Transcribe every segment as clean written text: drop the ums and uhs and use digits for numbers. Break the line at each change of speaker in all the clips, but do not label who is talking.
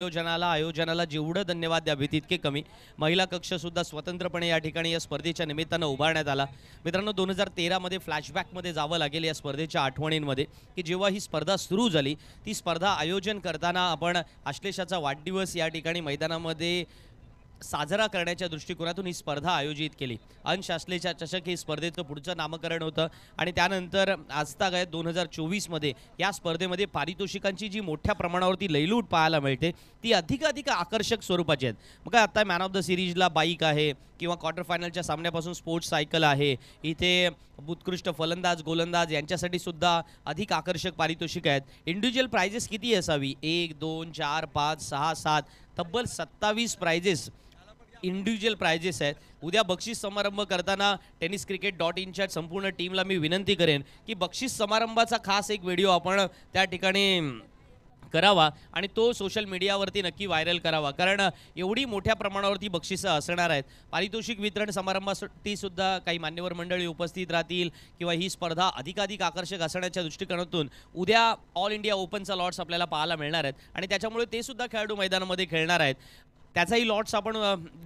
आयोजनाला जेवढं धन्यवाद द्यावे तितके कमी. महिला कक्ष सुद्धा स्वतंत्रपणे या ठिकाणी या स्पर्धेच्या निमित्तानं उभारण्यात आला. मित्रांनो, 2013 मध्ये फ्लॅशबॅकमध्ये जावं लागेल या स्पर्धेच्या आठवणींमध्ये, की जेव्हा ही स्पर्धा सुरू झाली. ती स्पर्धा आयोजन करताना आपण आश्लेषाचा वाढदिवस या ठिकाणी मैदानामध्ये साजरा करण्याच्या दृष्टिकोनातून ही स्पर्धा आयोजित केली. अंश आश्लेषा चषक ही स्पर्धेचं पुढचं नामकरण होतं आणि त्यानंतर आजतागायत 2024 मध्ये या स्पर्धेमध्ये पारितोषिकांची जी मोठ्या प्रमाणावरती लयलूट पाहायला मिळते ती अधिकाधिक आकर्षक स्वरूपाची आहेत. मग आता मॅन ऑफ द सिरीजला बाईक आहे किंवा क्वार्टर फायनलच्या सामन्यापासून स्पोर्ट्स सायकल आहे. इथे उत्कृष्ट फलंदाज गोलंदाज यांच्यासाठी सुद्धा अधिक आकर्षक पारितोषिक आहेत. इंडिव्हिज्युअल प्राइजेस किती असावी? 1 2 4 5 6 7 तब्बल 27 प्राइजेस इंडिव्हिज्युअल प्राइजेस आहेत. उद्या बक्षीस समारंभ करताना tenniscricket.inच्या संपूर्ण टीमला मी विनंती करेन की बक्षीस समारंभाचा खास एक व्हिडिओ आपण त्या ठिकाणी करावा आणि तो सोशल मीडियावरती नक्की व्हायरल करावा, कारण एवढी मोठ्या प्रमाणावरती बक्षिसं असणार आहेत. पारितोषिक वितरण समारंभासाठी सुद्धा काही मान्यवर मंडळी उपस्थित राहतील किंवा ही स्पर्धा अधिकाधिक आकर्षक असण्याच्या दृष्टिकोनातून उद्या ऑल इंडिया ओपनचा लॉट्स आपल्याला पाहायला मिळणार आहेत आणि त्याच्यामुळे ते सुद्धा खेळाडू मैदानामध्ये खेळणार आहेत. त्याचाही लॉट्स आपण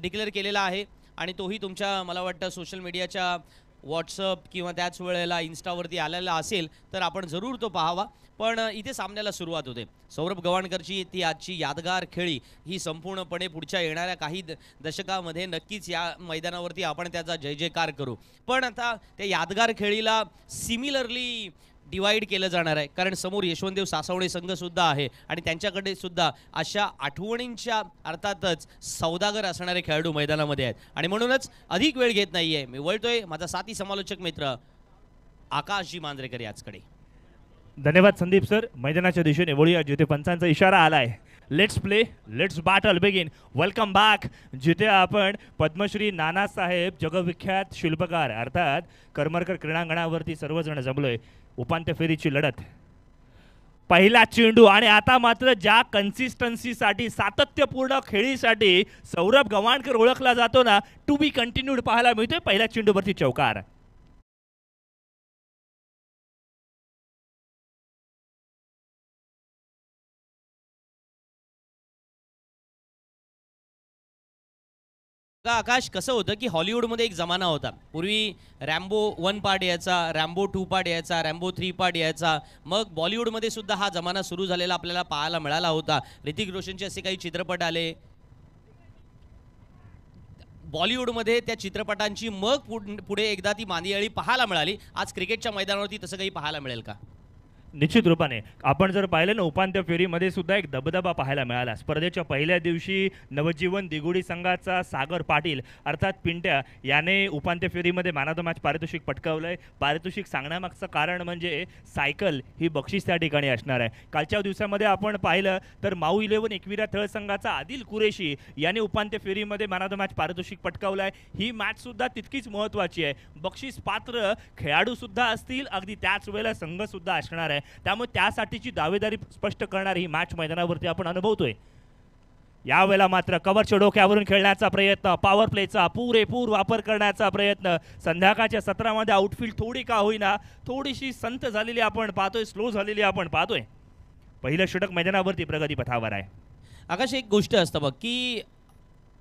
डिक्लेअर केलेला आहे आणि तोही तुमच्या मला वाटतं सोशल मीडियाच्या व्हॉट्सअप किंवा त्याच वेळेला इन्स्टावरती आलेला असेल तर आपण जरूर तो पाहावा. पण इथे सामन्याला सुरुवात होते. सौरभ गवाणकरची ती आजची यादगार खेळी ही संपूर्णपणे पुढच्या येणाऱ्या काही दशकामध्ये नक्कीच या मैदानावरती आपण त्याचा जय जयकार करू. पण आता त्या यादगार खेळीला सिमिलरली डिवाइड केलं जाणार आहे, कारण समोर यशवंतदेव सासवणे संघसुद्धा आहे आणि त्यांच्याकडे सुद्धा अशा आठवणींच्या अर्थातच सौदागर असणारे खेळाडू मैदानामध्ये आहेत. आणि म्हणूनच अधिक वेळ घेत नाहीये, मी वळतोय माझा साथी समालोचक मित्र आकाशजी मांजरेकर याचकडे.
धन्यवाद संदीप सर. मैदानाच्या दिशेने वळूया जिथे पंचांचा इशारा आलाय. Let's play, let's battle begin. Welcome back. जिथे आपण पद्मश्री नानासाहेब जगविख्यात शिल्पकार अर्थात करमरकर क्रीडांगणावरती सर्वजण जमलोय. उपांत्य फेरीची लढत, पहिला चेंडू आणि आता मात्र ज्या कन्सिस्टन्सीसाठी सातत्यपूर्ण खेळीसाठी सौरभ गवाणकर ओळखला जातो ना, टू बी कंटिन्यूड पाहायला मिळतोय. पहिल्या चेंडूवरती चौकार.
आकाश, कसं होतं की हॉलिवूडमध्ये एक जमाना होता. पूर्वी रॅम्बो 1 पार्ट यायचा, रॅम्बो 2 पार्ट यायचा, रॅम्बो 3 पार्ट यायचा. मग बॉलिवूडमध्ये सुद्धा हा जमाना सुरू झालेला आपल्याला पाहायला मिळाला होता. ऋतिक रोशनचे असे काही चित्रपट आले बॉलिवूडमध्ये, त्या चित्रपटांची मग पुढे एकदा ती मांदियाळी पाहायला मिळाली. आज क्रिकेटच्या मैदानावरती तसं काही पाहायला मिळेल का?
निश्चित रूपाने आपण जर पाहिलं ना, उपांत्य फेरीमध्ये सुद्धा एक दबदबा पाहायला मिळाला. स्पर्धेच्या पहिल्या दिवशी नवजीवन दिगुडी संघाचा सागर पाटील अर्थात पिंट्या याने उपांत्य फेरीमध्ये मॅन ऑफ द मॅच पारितोषिक पटकावलंय. पारितोषिक सांगण्यामागचं कारण म्हणजे सायकल ही बक्षीस त्या ठिकाणी असणार आहे. कालच्या दिवसामध्ये आपण पाहिलं तर माऊ 11 एकविरा थळ संघाचा आदिल कुरेशी याने उपांत्य फेरीमध्ये मॅन ऑफ द मॅच पारितोषिक पटकावलंय. ही मॅच सुद्धा तितकीच महत्त्वाची आहे. बक्षीस पात्र खेळाडू सुद्धा असतील, अगदी त्याच वेळेला संघ सुद्धा असणार आहे. त्यामुळे त्यासाठीची दावेदारी स्पष्ट करणारी ही मॅच मैदानावरती आपण अनुभवतोय. यावेळेला मात्र कव्हरच्या डोक्यावरून खेळण्याचा प्रयत्न, पॉवर प्लेचा पुरेपूर वापर करण्याचा प्रयत्न. संध्याकाळच्या सत्रामध्ये आउटफील्ड थोडी का होईना थोडीशी संत झालेली आपण पाहतोय, स्लो झालेली आपण पाहतोय. पहिलं षटक मैदानावरती प्रगतीपथावर आहे.
आकाश, एक गोष्ट असतं बघ की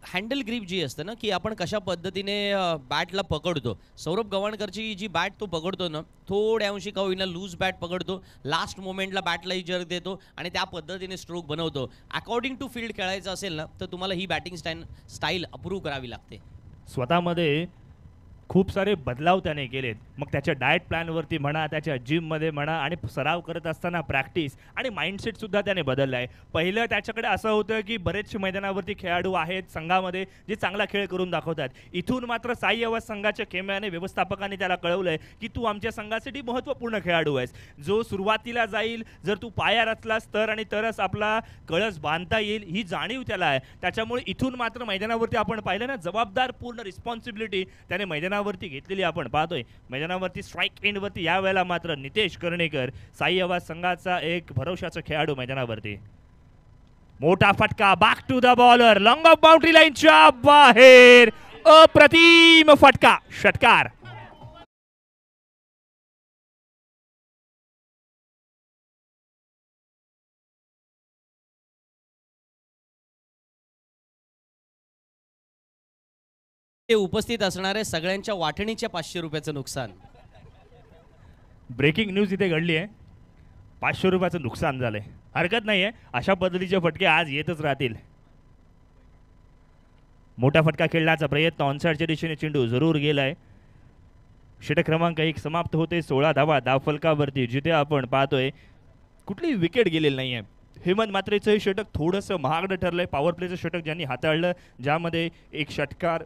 हँडल ग्रीप जी असते ना, की आपण कशा पद्धतीने बॅटला पकडतो. सौरभ गवाणकरची जी बॅट तो पकडतो ना, थोड्या अंशी का होईना लूज बॅट पकडतो, लास्ट मोमेंटला बॅटलाही जर्क देतो आणि त्या पद्धतीने स्ट्रोक बनवतो. अकॉर्डिंग टू फील्ड खेळायचं असेल ना, तर तुम्हाला ही बॅटिंग स्टाईल अप्रूव्ह करावी लागते.
स्वतःमध्ये खूप सारे बदलाव त्याने केलेत. मग त्याच्या डाएट प्लॅनवरती म्हणा, त्याच्या जिममध्ये म्हणा आणि सराव करत असताना प्रॅक्टिस आणि माइंडसेटसुद्धा त्याने बदलला आहे. पहिलं त्याच्याकडे असं होतं की बरेचसे मैदानावरती खेळाडू आहेत संघामध्ये जे चांगला खेळ करून दाखवतात. इथून मात्र साई आवाज संघाच्या खेम्याने व्यवस्थापकाने त्याला कळवलंय की तू आमच्या संघासाठी महत्त्वपूर्ण खेळाडू आहेस. जो सुरुवातीला जाईल, जर तू पाया रचलास तर आणि तरच आपला कळस बांधता येईल ही जाणीव त्याला आहे. त्याच्यामुळे इथून मात्र मैदानावरती आपण पाहिलं ना, जबाबदार पूर्ण रिस्पॉन्सिबिलिटी त्याने मैदानावरती घेतलेली आपण पाहतोय. मैदानावरती स्ट्राईक एंडवरती यावेळेला मात्र नितेश कर्णेकर साई आवाज संघाचा एक भरवशाचा खेळाडू मैदानावरती. मोठा फटका, back to the bowler, long off boundary लाईनच्या बाहेर, अप्रतिम फटका, षटकार.
ते उपस्थित असणारे सगळ्यांच्या वाटणीच्या 500 रुपयाचं नुकसान.
ब्रेकिंग न्यूज इथे घडली आहे. 500 रुपयाचं नुकसान झालंय. हरकत नाही आहे, अशा पद्धतीचे फटके आज येतच राहतील. मोठा फटका खेळण्याचा प्रयत्न, ऑनसाइडच्या दिशेने चेंडू जरूर गेलाय. षटक क्रमांक 1 समाप्त होते. 16 धावा धावफलकावरती, जिथे आपण पाहतोय कुठलीही विकेट गेलेली नाही आहे. हेमंत मात्रेचं हे षटक थोडंसं महागडं ठरलंय. पॉवर प्लेचं षटक ज्यांनी हाताळलं, ज्यामध्ये एक षटकार,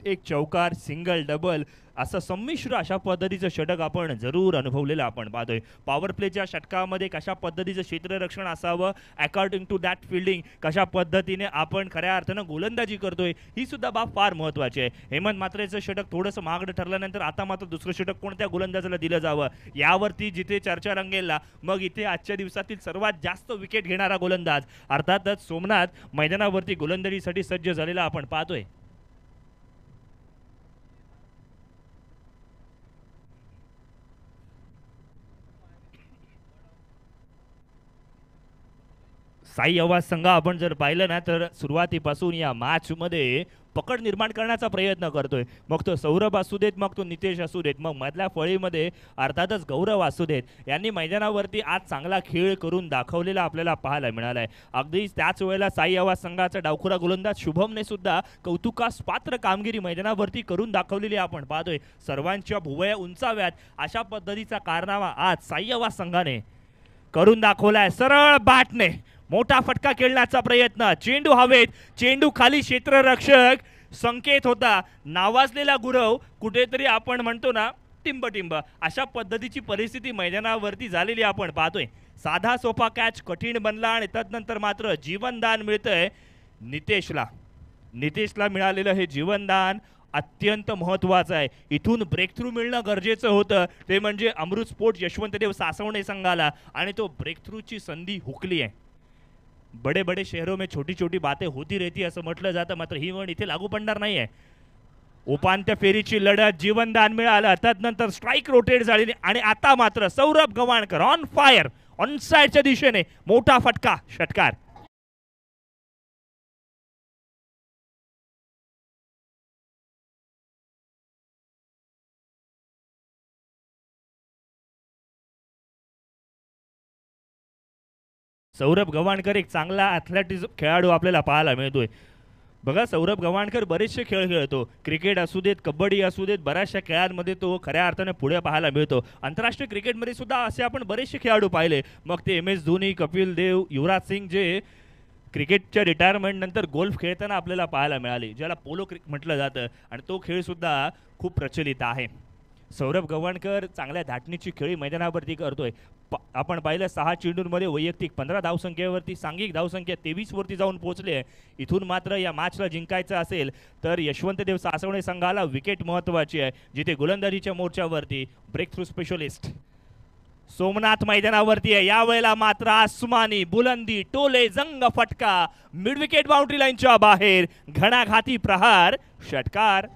एक चौकार, सिंगल, डबल असं संमिश्र अशा पद्धतीचं षटक आपण जरूर अनुभवलेलं आपण पाहतोय. पॉवर प्लेच्या षटकामध्ये कशा पद्धतीचं क्षेत्ररक्षण असावं, अकॉर्डिंग टू दॅट फिल्डिंग कशा पद्धतीने आपण खऱ्या अर्थानं गोलंदाजी करतोय, ही सुद्धा बाब फार महत्त्वाची आहे. हेमंत मात्रेचं षटक थोडंसं महागडं ठरल्यानंतर आता मात्र दुसरं षटक कोणत्या गोलंदाजाला दिलं जावं, यावरती जिथे चर्चा रंगेलला, मग इथे आजच्या दिवसातील सर्वात जास्त विकेट घेणारा गोलंदाज अर्थातच सोमनाथ मैदानावरती गोलंदाजीसाठी सज्ज झालेला आपण पाहतोय. साई आवाज संघ आपण जर पाहिलं ना, तर सुरुवातीपासून या मॅचमध्ये पकड निर्माण करण्याचा प्रयत्न करतोय. मग तो सौरभ असू देत, मग तो नितेश असू देत, मग मधल्या फळीमध्ये अर्थातच गौरव असू देत, यांनी मैदानावरती आज चांगला खेळ करून दाखवलेला आपल्याला पाहायला मिळालाय. अगदीच त्याच वेळेला साई आवाज संघाचा डावखुरा गोलंदाज शुभमने सुद्धा कौतुकास पात्र कामगिरी मैदानावरती करून दाखवलेली आपण पाहतोय. सर्वांच्या भुवया उंचाव्यात अशा पद्धतीचा कारनामा आज साई आवाज संघाने करून दाखवलाय. सरळ बॅटने मोठा फटका खेळण्याचा प्रयत्न, चेंडू हवेत, चेंडू खाली, क्षेत्ररक्षक संकेत होता, नावाजलेला गुरव कुठेतरी आपण म्हणतो ना टिंब टिंब, अशा पद्धतीची परिस्थिती मैदानावरती झालेली आपण पाहतोय. साधा सोपा कॅच कठीण बनला आणि तदनंतर मात्र जीवनदान मिळतंय नितेशला. नितेशला मिळालेलं हे जीवनदान अत्यंत महत्त्वाचं आहे. इथून ब्रेक थ्रू मिळणं गरजेचं होतं, ते म्हणजे अमृत स्पोर्ट्स यशवंतदेव सासवणे संघाला, आणि तो ब्रेक थ्रूची संधी हुकली आहे. बड़े बड़े शहरों में छोटी छोटी बातें होती रहती असं म्हटलं जातं, मात्र ही म्हण इथे लागू पडणार नाही आहे. उपांत्य फेरीची लढत, जीवनदान मिळालं, तदनंतर स्ट्राईक रोटेट झालेली आणि आता मात्र Saurabh Gavhankar on fire, on साइडच्या दिशेने मोठा फटका, षटकार. सौरभ गव्हाणकर एक चांगला ॲथलेटिक्स खेळाडू आपल्याला पाहायला मिळतोय. बघा, सौरभ गव्हाणकर बरेचसे खेळ खेळतो, क्रिकेट असू देत, कबड्डी असू देत, बऱ्याचशा खेळांमध्ये तो खऱ्या अर्थाने पुढे पाहायला मिळतो. आंतरराष्ट्रीय क्रिकेटमध्ये सुद्धा असे आपण बरेचसे खेळाडू पाहिले, मग ते MS धोनी, कपिल देव, युवराज सिंग, जे क्रिकेटच्या रिटायरमेंट नंतर गोल्फ खेळताना आपल्याला पाहायला मिळाले, ज्याला पोलो म्हटलं जातं, आणि तो खेळसुद्धा खूप प्रचलित आहे. सौरभ गव्हाणकर चांगल्या धाटणीची खेळी मैदानावरती करतोय. आपण पाहिलं 6 चेंडूंमध्ये वैयक्तिक 15 धावसंख्येवरती सांघिक धावसंख्या 23 वरती जाऊन पोहोचले आहे. इथून मात्र या मॅचला जिंकायचं असेल तर यशवंतदेव सासवणे संघाला विकेट महत्त्वाची आहे, जिथे गोलंदाजीच्या मोर्चावरती ब्रेक थ्रू स्पेशलिस्ट सोमनाथ मैदानावरती आहे. यावेळेला मात्र आसमानी बुलंदी, टोले जंग फटका, मिड विकेट बाउंड्री लाईनच्या बाहेर, घणाघाती प्रहार, षटकार.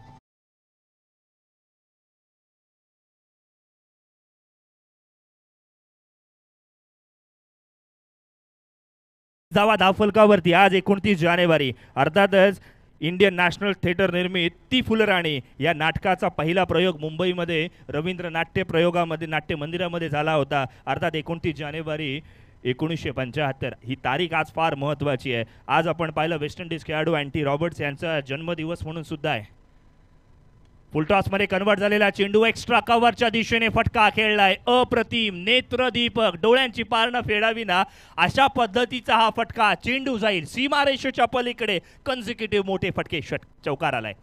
धावा धावफलकावरती आज 29 जानेवारी, अर्थातच इंडियन नॅशनल थिएटर निर्मित ती फुलराणी या नाटकाचा पहिला प्रयोग मुंबईमध्ये रवींद्र नाट्य प्रयोगामध्ये, नाट्य मंदिरामध्ये झाला होता. अर्थात 29 जानेवारी 1975 ही तारीख आज फार महत्त्वाची आहे. आज आपण पाहिलं वेस्ट इंडिज खेळाडू अँटी रॉबर्ट्स यांचा जन्मदिवस म्हणून सुद्धा आहे. फुलटॉसमध्ये कन्वर्ट झालेला चेंडू एक्स्ट्रा कव्हरच्या दिशेने फटका खेळलाय, अप्रतिम, नेत्रदीपक, डोळ्यांची पारणं फेडाविना अशा पद्धतीचा हा फटका, चेंडू जाईल सीमारेषेच्या पलीकडे, कन्झिक्युटिव्ह मोठे फटके, चौकार आलाय.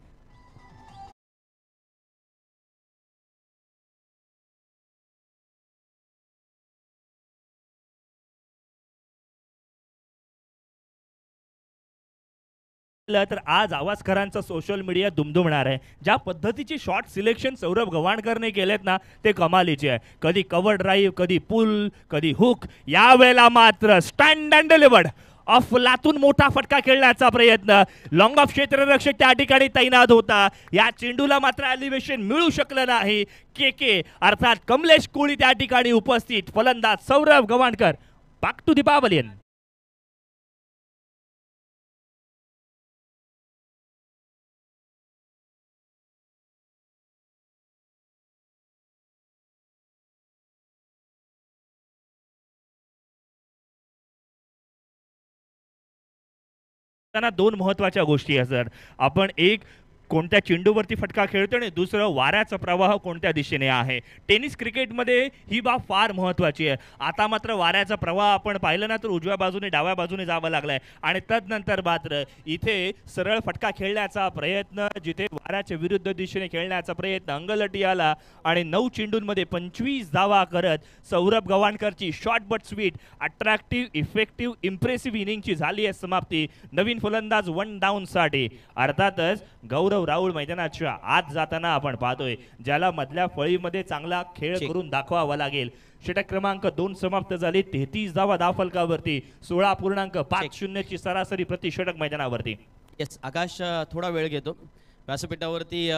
तर आज आवाजकरांचा सोशल मीडिया दुमदुमणार आहे. ज्या पद्धतीचे शॉट सिलेक्शन सौरभ गव्हाणकरने केलेत ना, ते कमालीचे आहे. कधी कव्हर ड्राईव्ह, कधी पुल, कधी हुक, यावेळेला मात्र स्टँड अँड डिलिव्हर्ड अफलातून मोठा फटका खेळण्याचा प्रयत्न. लॉंग ऑफ क्षेत्ररक्षक त्या ठिकाणी तैनात होता. या चेंडूला मात्र एलिव्हेशन मिळू शकलं नाही. के अर्थात कमलेश कोळी त्या ठिकाणी उपस्थित. फलंदाज Saurabh Gavhankar, back to the pavilion. त्यांना दोन महत्त्वाच्या गोष्टी असतात. आपण एक कोणत्या चेंडूवरती फटका खेळतो आणि दुसरं वाऱ्याचा प्रवाह कोणत्या दिशेने आहे. टेनिस क्रिकेटमध्ये ही बाब फार महत्त्वाची आहे. आता मात्र वाऱ्याचा प्रवाह आपण पाहिलं ना तर उजव्या बाजूने डाव्या बाजूने जावं लागलाय आणि तदनंतर मात्र इथे सरळ फटका खेळण्याचा प्रयत्न, जिथे वाऱ्याच्या विरुद्ध दिशेने खेळण्याचा प्रयत्न, अंगलटी आला आणि 9 चेंडूंमध्ये 25 धावा करत सौरभ गव्हाणकरची short but sweet attractive effective impressive इनिंगची झाली आहे समाप्ती. नवीन फलंदाज 1 डाऊन साठी. अर्थातच गौरव राहुल मैदानाच्या आत जाताना आपण पाहतोय, ज्याला मधल्या फळीमध्ये चांगला खेळ करून दाखवावा लागेल. षटक क्रमांक 2 समाप्त झाली. 33 धावा धावफलकावरती, 16.50 ची सरासरी प्रति षटक मैदानावरती.
येस आकाश, थोडा वेळ घेतो. व्यासपीठावरती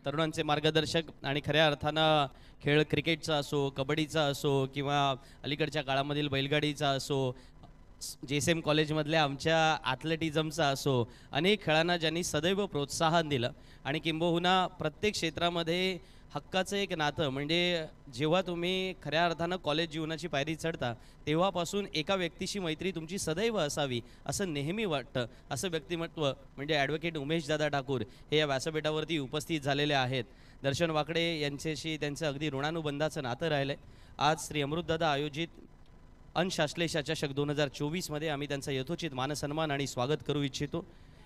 तरुणांचे मार्गदर्शक आणि खऱ्या अर्थानं खेळ क्रिकेटचा असो, कबड्डीचा असो किंवा अलीकडच्या काळामधील बैलगाडीचा असो, JSM कॉलेजमधल्या आमच्या ॲथलेटिझमचा असो, अनेक खेळांना ज्यांनी सदैव प्रोत्साहन दिलं आणि किंबहुना प्रत्येक क्षेत्रामध्ये हक्काचं एक नातं. म्हणजे जेव्हा तुम्ही खऱ्या अर्थानं कॉलेज जीवनाची पायरी चढता तेव्हापासून एका व्यक्तीशी मैत्री तुमची सदैव असावी असं नेहमी वाटतं. असं व्यक्तिमत्व म्हणजे ॲडव्होकेट उमेशदादा ठाकूर हे या व्यासपीठावरती उपस्थित झालेले आहेत. दर्शन वाकडे यांच्याशी त्यांचं अगदी ऋणानुबंधाचं नातं राहिलं आहे. आज श्री अमृतदादा आयोजित अनशाश्लेषा चषक 2024मध्ये आम्ही त्यांचा यथोचित मानसन्मान आणि स्वागत करू इच्छितो.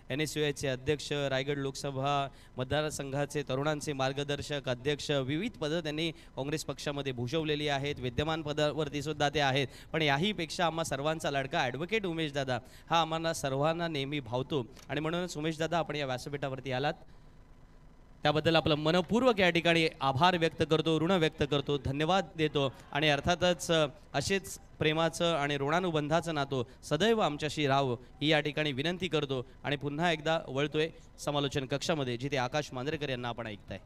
NSUIचे अध्यक्ष, रायगड लोकसभा मतदारसंघाचे तरुणांचे मार्गदर्शक अध्यक्ष, विविध पदं त्यांनी काँग्रेस पक्षामध्ये भूषवलेली आहेत. विद्यमान पदावरती सुद्धा ते आहेत. पण याहीपेक्षा आम्हा सर्वांचा लाडका ॲडव्होकेट उमेशदादा हा आम्हाला सर्वांना नेहमी भावतो आणि म्हणूनच उमेशदादा आपण या व्यासपीठावरती आलात त्याबद्दल आपलं मनपूर्वक या ठिकाणी आभार व्यक्त करतो, ऋण व्यक्त करतो, धन्यवाद देतो आणि अर्थातच असेच प्रेमाचं आणि ऋणानुबंधाचं नातं सदैव आमच्याशी राहावं ही या ठिकाणी विनंती करतो आणि पुन्हा एकदा वळतोय समालोचन कक्षामध्ये, जिथे आकाश मांजरेकर यांना आपण ऐकताय.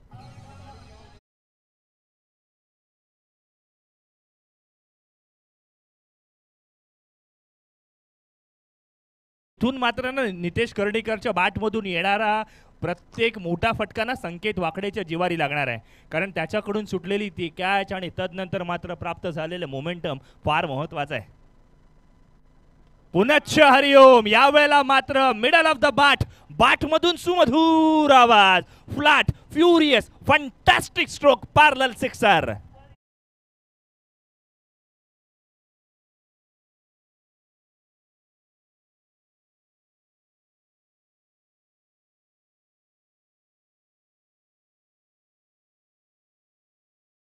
इथून मात्र ना नितेश कर्णिकरच्या बॅटमधून येणारा प्रत्येक मोठा फटका संकेत वाकडेच्या जिवारी लागणार आहे, कारण त्याच्याकडून सुटलेली ती कॅच आणि तदनंतर मात्र प्राप्त झालेलं मोमेंटम फार महत्वाचं आहे. पुनच्छ हरिओम. यावेळेला मात्र मिडल ऑफ द बॅटमधून सुमधूर आवाज, flat furious fantastic stroke, parallel sixer.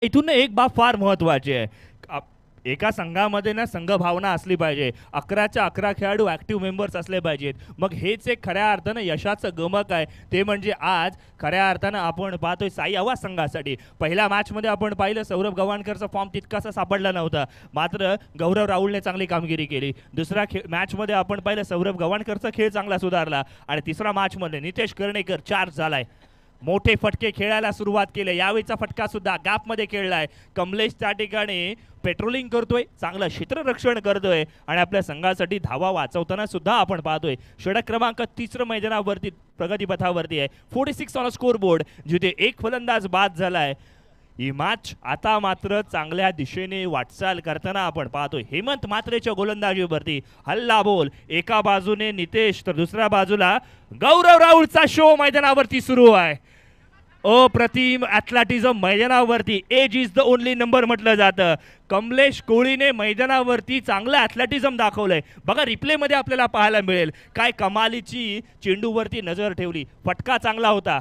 इथून एक बाब फार महत्वाची आहे. एका संघामध्ये ना संघभावना असली पाहिजे. 11च्या 11 खेळाडू ॲक्टिव्ह मेंबर्स असले पाहिजेत. मग हेच एक खऱ्या अर्थानं यशाचं गमक आहे. ते म्हणजे आज खऱ्या अर्थानं आपण पाहतोय साई आवाज संघासाठी. पहिल्या मॅचमध्ये आपण पाहिलं सौरभ गव्हाणकरचा फॉर्म तितकासा सापडला नव्हता, मात्र गौरव राहुलने चांगली कामगिरी केली. दुसऱ्या मॅचमध्ये आपण पाहिलं सौरभ गव्हाणकरचा खेळ चांगला सुधारला आणि तिसऱ्या मॅचमध्ये नितेश कर्णिकर चार्ज झालाय. मोठे फटके खेळायला सुरुवात केली. यावेळीचा फटका सुद्धा गॅपमध्ये खेळलाय. कमलेश त्या ठिकाणी पेट्रोलिंग करतोय, चांगलं क्षेत्ररक्षण करतोय आणि आपल्या संघासाठी धावा वाचवताना सुद्धा आपण पाहतोय. षटक क्रमांक 3 मैदानावरती प्रगतीपथावरती आहे. 46 ऑन स्कोर बोर्ड, जिथे एक फलंदाज बाद झालाय. ही मॅच आता मात्र चांगल्या दिशेने वाटचाल करताना आपण पाहतोय. हेमंत मात्रेच्या गोलंदाजीवरती हल्ला बोल. एका बाजूने नितेश तर दुसऱ्या बाजूला गौरव राहुलचा शो मैदानावरती सुरू आहे. अप्रतिम ॲथलेटिझम मैदानावरती. Age is the only number म्हटलं जातं. कमलेश कोळीने मैदानावरती चांगलं ॲथलेटिझम दाखवलंय. बघा रिप्लेमध्ये आपल्याला पाहायला मिळेल काय कमालीची चेंडूवरती नजर ठेवली. फटका चांगला होता,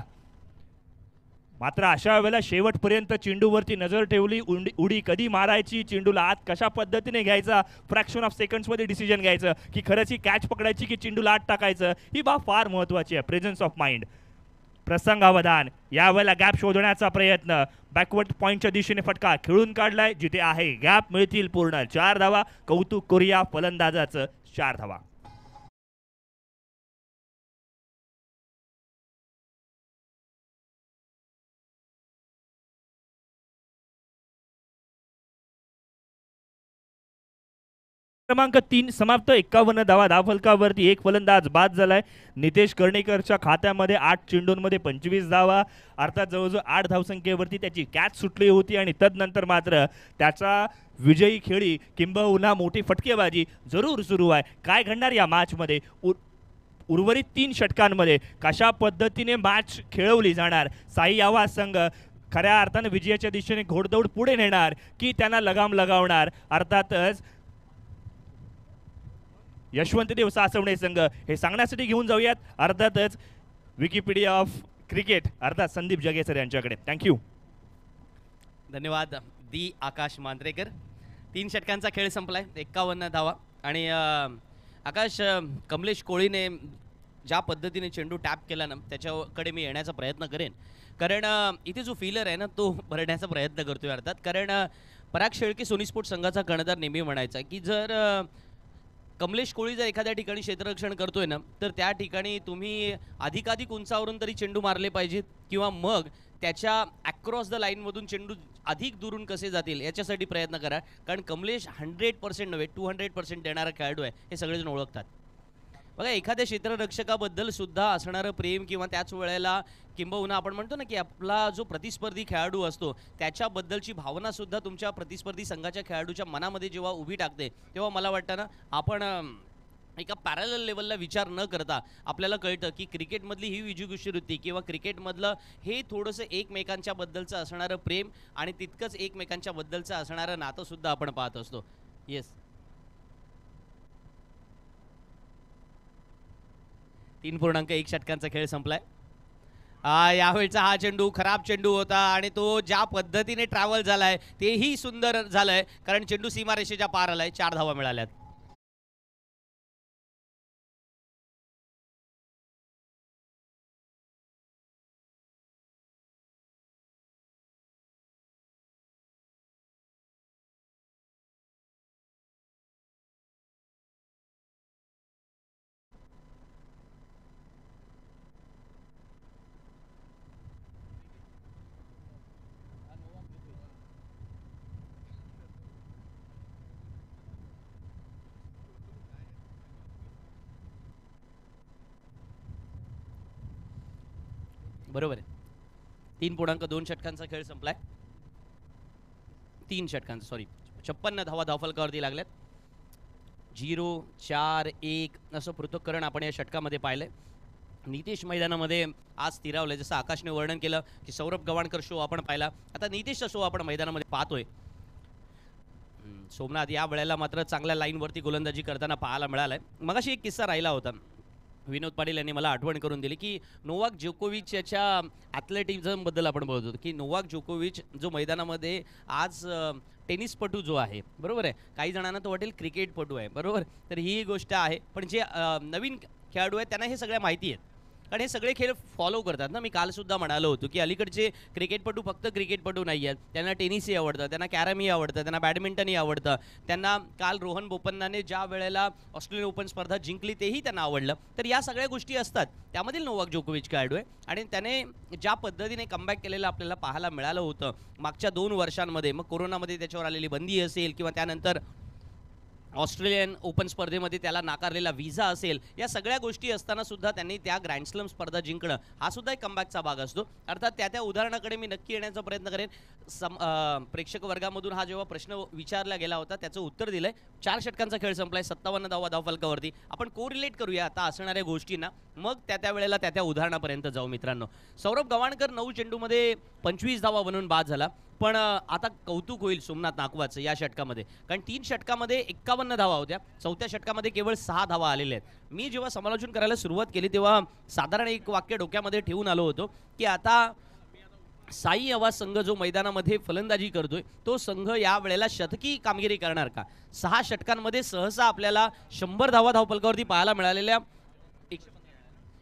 मात्र अशा वेळेला शेवटपर्यंत चेंडूवरती नजर ठेवली. उडी कधी मारायची, चेंडूला आत कशा पद्धतीने घ्यायचा, फ्रॅक्शन ऑफ सेकंड्समध्ये डिसिजन घ्यायचं की खरंच ही कॅच पकडायची की चेंडूला आत टाकायचं, ही बाब फार महत्त्वाची आहे. प्रेझेन्स ऑफ माइंड, प्रसंगावधान. यावेळेला गॅप शोधण्याचा प्रयत्न. बॅकवर्ड पॉईंटच्या दिशेने फटका खेळून काढलाय, जिथे आहे गॅप मिळतील पूर्ण 4 धावा. कौतुक करूया फलंदाजाचं, 4 धावा. क्रमांक 3 समाप्त. 51 धावा धावफलकावरती. एक फलंदाज बाद झालाय. नितेश कर्णिकरच्या खात्यामध्ये 8 चेंडूंमध्ये 25 धावा. अर्थात जवळजवळ 8 धावसंख्येवरती त्याची कॅच सुटली होती आणि तदनंतर मात्र त्याचा विजयी खेळी किंबहुना मोठी फटकेबाजी जरूर सुरू आहे. काय घडणार या मॅचमध्ये? उर्वरित 3 षटकांमध्ये कशा पद्धतीने मॅच खेळवली जाणार, साई आवाज संघ खऱ्या अर्थाने विजयाच्या दिशेने घोडदौड पुढे नेणार की त्यांना लगाम लगावणार. अर्थातच यशवंतदेव सासवणे संघ हे सांगण्यासाठी घेऊन जाऊयात अर्थातच विकिपीडिया ऑफ क्रिकेट अर्थात संदीप जगेसर यांच्याकडे. थँक्यू.
धन्यवाद दी आकाश मांजरेकर. 3 षटकांचा खेळ संपलाय, 51 धावा. आणि आकाश, कमलेश कोळीने ज्या पद्धतीने चेंडू टॅप केला ना त्याच्याकडे मी येण्याचा प्रयत्न करेन, कारण इथे जो फिलर आहे ना तो भरण्याचा प्रयत्न करतोय अर्थात. कारण पराग शेळके सोनी स्पोर्ट्स संघाचा कर्णधार नेहमी म्हणायचा की जर कमलेश कोळी जर एखाद्या ठिकाणी क्षेत्ररक्षण करतोय ना तर त्या ठिकाणी तुम्ही अधिकाधिक उंचावरून तरी चेंडू मारले पाहिजेत, किंवा मग त्याच्या अक्रॉस द लाईनमधून चेंडू अधिक दुरून कसे जातील याच्यासाठी प्रयत्न करा. कारण कमलेश 100% नव्हे 200% देणारा खेळाडू आहे, हे सगळेजण ओळखतात. बघा, एखाद्या क्षेत्ररक्षकाबद्दल सुद्धा असणारं प्रेम किंवा त्याच वेळेला किंबहुना आपण म्हणतो ना की आपला जो प्रतिस्पर्धी खेळाडू असतो त्याच्याबद्दलची भावना सुद्धा तुमच्या प्रतिस्पर्धी संघाच्या खेळाडूच्या मनामध्ये जेव्हा उभी टाकते तेव्हा मला वाटतं ना आपण एका पॅरलल लेवलला विचार न करता आपल्याला कळतं की क्रिकेटमधली ही विजुगुषी किंवा क्रिकेटमधलं हे थोडंसं एकमेकांच्या बद्दलचं असणारं प्रेम आणि तितकंच एकमेकांच्या बद्दलचं असणारं नातं सुद्धा आपण पाहत असतो. येस, 3.1 षटकांचा खेळ संपलाय. यावेळचा हा चेंडू खराब चेंडू होता आणि तो ज्या पद्धतीने ट्रॅव्हल झालाय तेही सुंदर झालंय, कारण चेंडू सीमारेषेच्या पार आलाय. 4 धावा मिळाल्यात. बरोबर आहे. 3.2 षटकांचा खेळ संपलाय. 3 षटकांचा, सॉरी, 56 धावा धावफलकावरती लागल्यात. 0, 4, 1 असं पृथक्करण आपण या षटकामध्ये पाहिलंय. नितेश मैदानामध्ये आज स्थिरावलंय. जसं आकाशने वर्णन केलं की सौरभ गवाणकर शो आपण पाहिला, आता नितेशचा शो आपण मैदानामध्ये पाहतोय. सोमनाथ या वेळेला मात्र चांगल्या लाईनवरती गोलंदाजी करताना पाहायला मिळालाय. मगाशी एक किस्सा राहिला होता, विनोद पाटील यांनी मला आठवण करून दिली की नोवाक जोकोविच याच्या ॲथलेटिझमबद्दल आपण बोलत होतो की नोवाक जोकोविच जो मैदानामध्ये आज टेनिसपटू जो आहे, बरोबर आहे, काही जणांना तो वाटेल क्रिकेटपटू आहे, बरोबर, तर ही गोष्ट आहे. पण जे नवीन खेळाडू आहेत त्यांना हे सगळ्या माहिती आहेत, कारण हे सगळे खेळ फॉलो करतात ना. मी कालसुद्धा म्हणालो होतो की अलीकडचे क्रिकेटपटू फक्त क्रिकेटपटू नाही आहेत, त्यांना टेनिसही आवडतं, त्यांना कॅरमही आवडतं, त्यांना बॅडमिंटनही आवडतं. त्यांना काल रोहन बोपन्नाने ज्या वेळेला ऑस्ट्रेलियन ओपन स्पर्धा जिंकली तेही त्यांना आवडलं. तर या सगळ्या गोष्टी असतात. त्यामधील नोवाक जोकोविच खेळाडू आहे आणि त्याने ज्या पद्धतीने कमबॅक केलेलं आपल्याला पाहायला मिळालं होतं मागच्या 2 वर्षांमध्ये, मग कोरोनामध्ये त्याच्यावर आलेली बंदी असेल किंवा त्यानंतर ऑस्ट्रेलियन ओपन स्पर्धेमध्ये त्याला नाकारलेला व्हिसा असेल, या सगळ्या गोष्टी असताना सुद्धा त्यांनी त्या ग्रँडस्लॅम स्पर्धा जिंकणं हा सुद्धा एक कमबॅकचा भाग असतो. अर्थात त्या उदाहरणाकडे मी नक्की येण्याचा प्रयत्न करेन. प्रेक्षक वर्गामधून हा जेव्हा प्रश्न विचारला गेला होता त्याचं उत्तर दिलंय. 4 षटकांचा खेळ संपलाय, 57 धावा धावफलकावरती. आपण कोरिलेट करूया आता असणाऱ्या गोष्टींना, मग त्या वेळेला त्या उदाहरणापर्यंत जाऊ. मित्रांनो, सौरभ गवाणकर 9 चेंडूमध्ये 25 धावा बनवून बाद झाला. पण आता कौतुक होईल सोमनाथ नागवाचं या षटकामध्ये, कारण 3 षटकामध्ये 51 धावा होत्या, 4थ्या षटकामध्ये केवळ 6 धावा आलेल्या आहेत. मी जेव्हा समालोचन करायला सुरुवात केली तेव्हा साधारण एक वाक्य डोक्यामध्ये ठेवून आलो होतो की आता साई आवाज संघ जो मैदानामध्ये फलंदाजी करतोय तो संघ या वेळेला शतकी कामगिरी करणार का? 6 षटकांमध्ये सहसा आपल्याला 100 धावा धावफलकावरती पाहायला मिळालेल्या,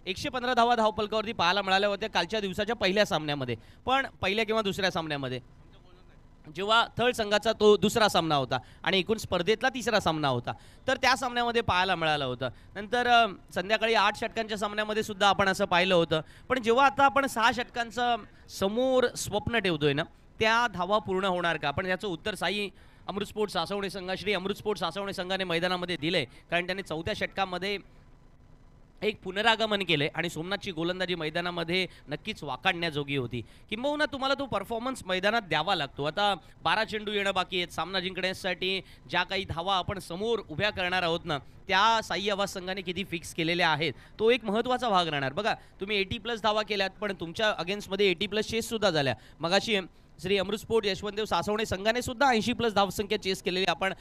115 धावा धावफलकावरती पाहायला मिळाल्या होत्या कालच्या दिवसाच्या पहिल्या सामन्यामध्ये. पण पहिल्या किंवा दुसऱ्या सामन्यामध्ये जेव्हा थर्ड संघाचा तो दुसरा सामना होता आणि एकूण स्पर्धेतला 3रा सामना होता, तर त्या सामन्यामध्ये पाहायला मिळालं होतं. नंतर संध्याकाळी 8 षटकांच्या सामन्यामध्ये सुद्धा आपण असं पाहिलं होतं. पण जेव्हा आता आपण 6 षटकांचं समोर स्वप्न ठेवतोय ना, त्या धावा पूर्ण होणार का? पण याचं उत्तर साई अमृत स्पोर्ट्स सासवणे संघ, श्री अमृत स्पोर्ट्स सासवणे संघाने मैदानामध्ये दिलंय, कारण त्यांनी 4थ्या षटकामध्ये एक पुनरागमन केलंय आणि सोमनाथची गोलंदाजी मैदानामध्ये नक्कीच वाखाणण्याजोगी होती. किंबहुना तुम्हाला तो परफॉर्मन्स मैदानात द्यावा लागतो. आता 12 चेंडू येणं बाकी आहेत. सामना जिंकण्यासाठी ज्या काही धावा आपण समोर उभ्या करणार आहोत ना, त्या साई आवाज संघाने किती फिक्स केलेल्या आहेत, तो एक महत्त्वाचा भाग राहणार. बघा, तुम्ही 80+ धावा केल्यात, पण तुमच्या अगेन्स्टमध्ये 80+ चेस सुद्धा झाल्या. मगाशी श्री अमृत स्पोर्ट यशवंतदेव सासवणे संघाने सुद्धा 80+ धावसंख्या चेस केलेली आपण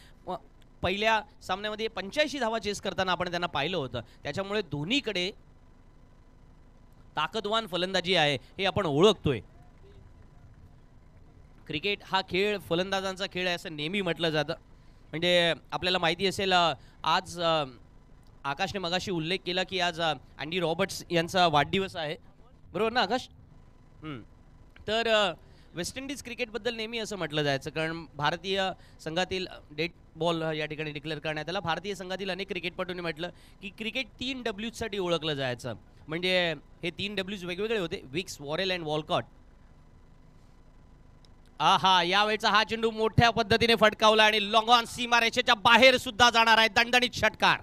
पहिल्या सामन्यामध्ये 85 धावा चेस करताना आपण त्यांना पाहिलं होतं. त्याच्यामुळे दोन्हीकडे ताकदवान फलंदाजी आहे हे आपण ओळखतोय. क्रिकेट हा खेळ फलंदाजांचा खेळ आहे असं नेहमी म्हटलं जातं. म्हणजे आपल्याला माहिती असेल, आज आकाशने मगाशी उल्लेख केला की आज अँडी रॉबर्ट्स यांचा वाढदिवस आहे, बरोबर ना आकाश? तर वेस्ट इंडिज क्रिकेटबद्दल नेहमी असं म्हटलं जायचं, कारण भारतीय संघातील डेड बॉल या ठिकाणी डिक्लेअर करण्यात आला. भारतीय संघातील अनेक क्रिकेटपटूंनी म्हटलं की क्रिकेट 3 Wसाठी ओळखलं जायचं. म्हणजे हे 3 Ws वेगवेगळे होते: विक्स, वॉरेल अँड वॉलकॉट. यावेळेचा हा चेंडू मोठ्या पद्धतीने फटकावला आणि लॉंग ऑन सीमारेषेच्या बाहेर सुद्धा जाणार आहे. दणदणीत षटकार.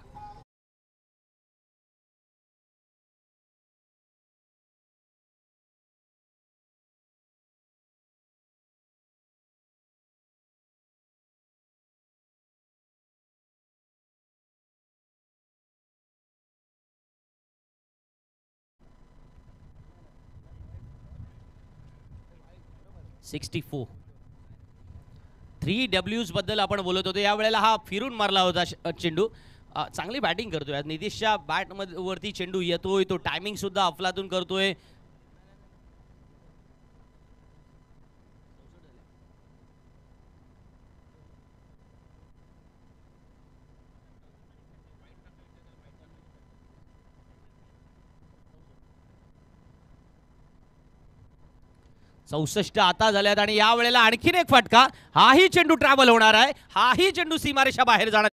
$64. 3 Ws बद्दल आपण बोलत होतो. यावेळेला हा फिरून मारला होता चेंडू. चांगली बॅटिंग करतोय आज नितीशच्या वरती चेंडू येतोय, तो टायमिंग सुद्धा अफलातून करतोय. चौसष्ट आता झाल्यात आणि यावेळेला आणखीन एक फटका. हाही चेंडू ट्रॅव्हल होणार आहे, हाही चेंडू सीमारेषा बाहेर जाणार.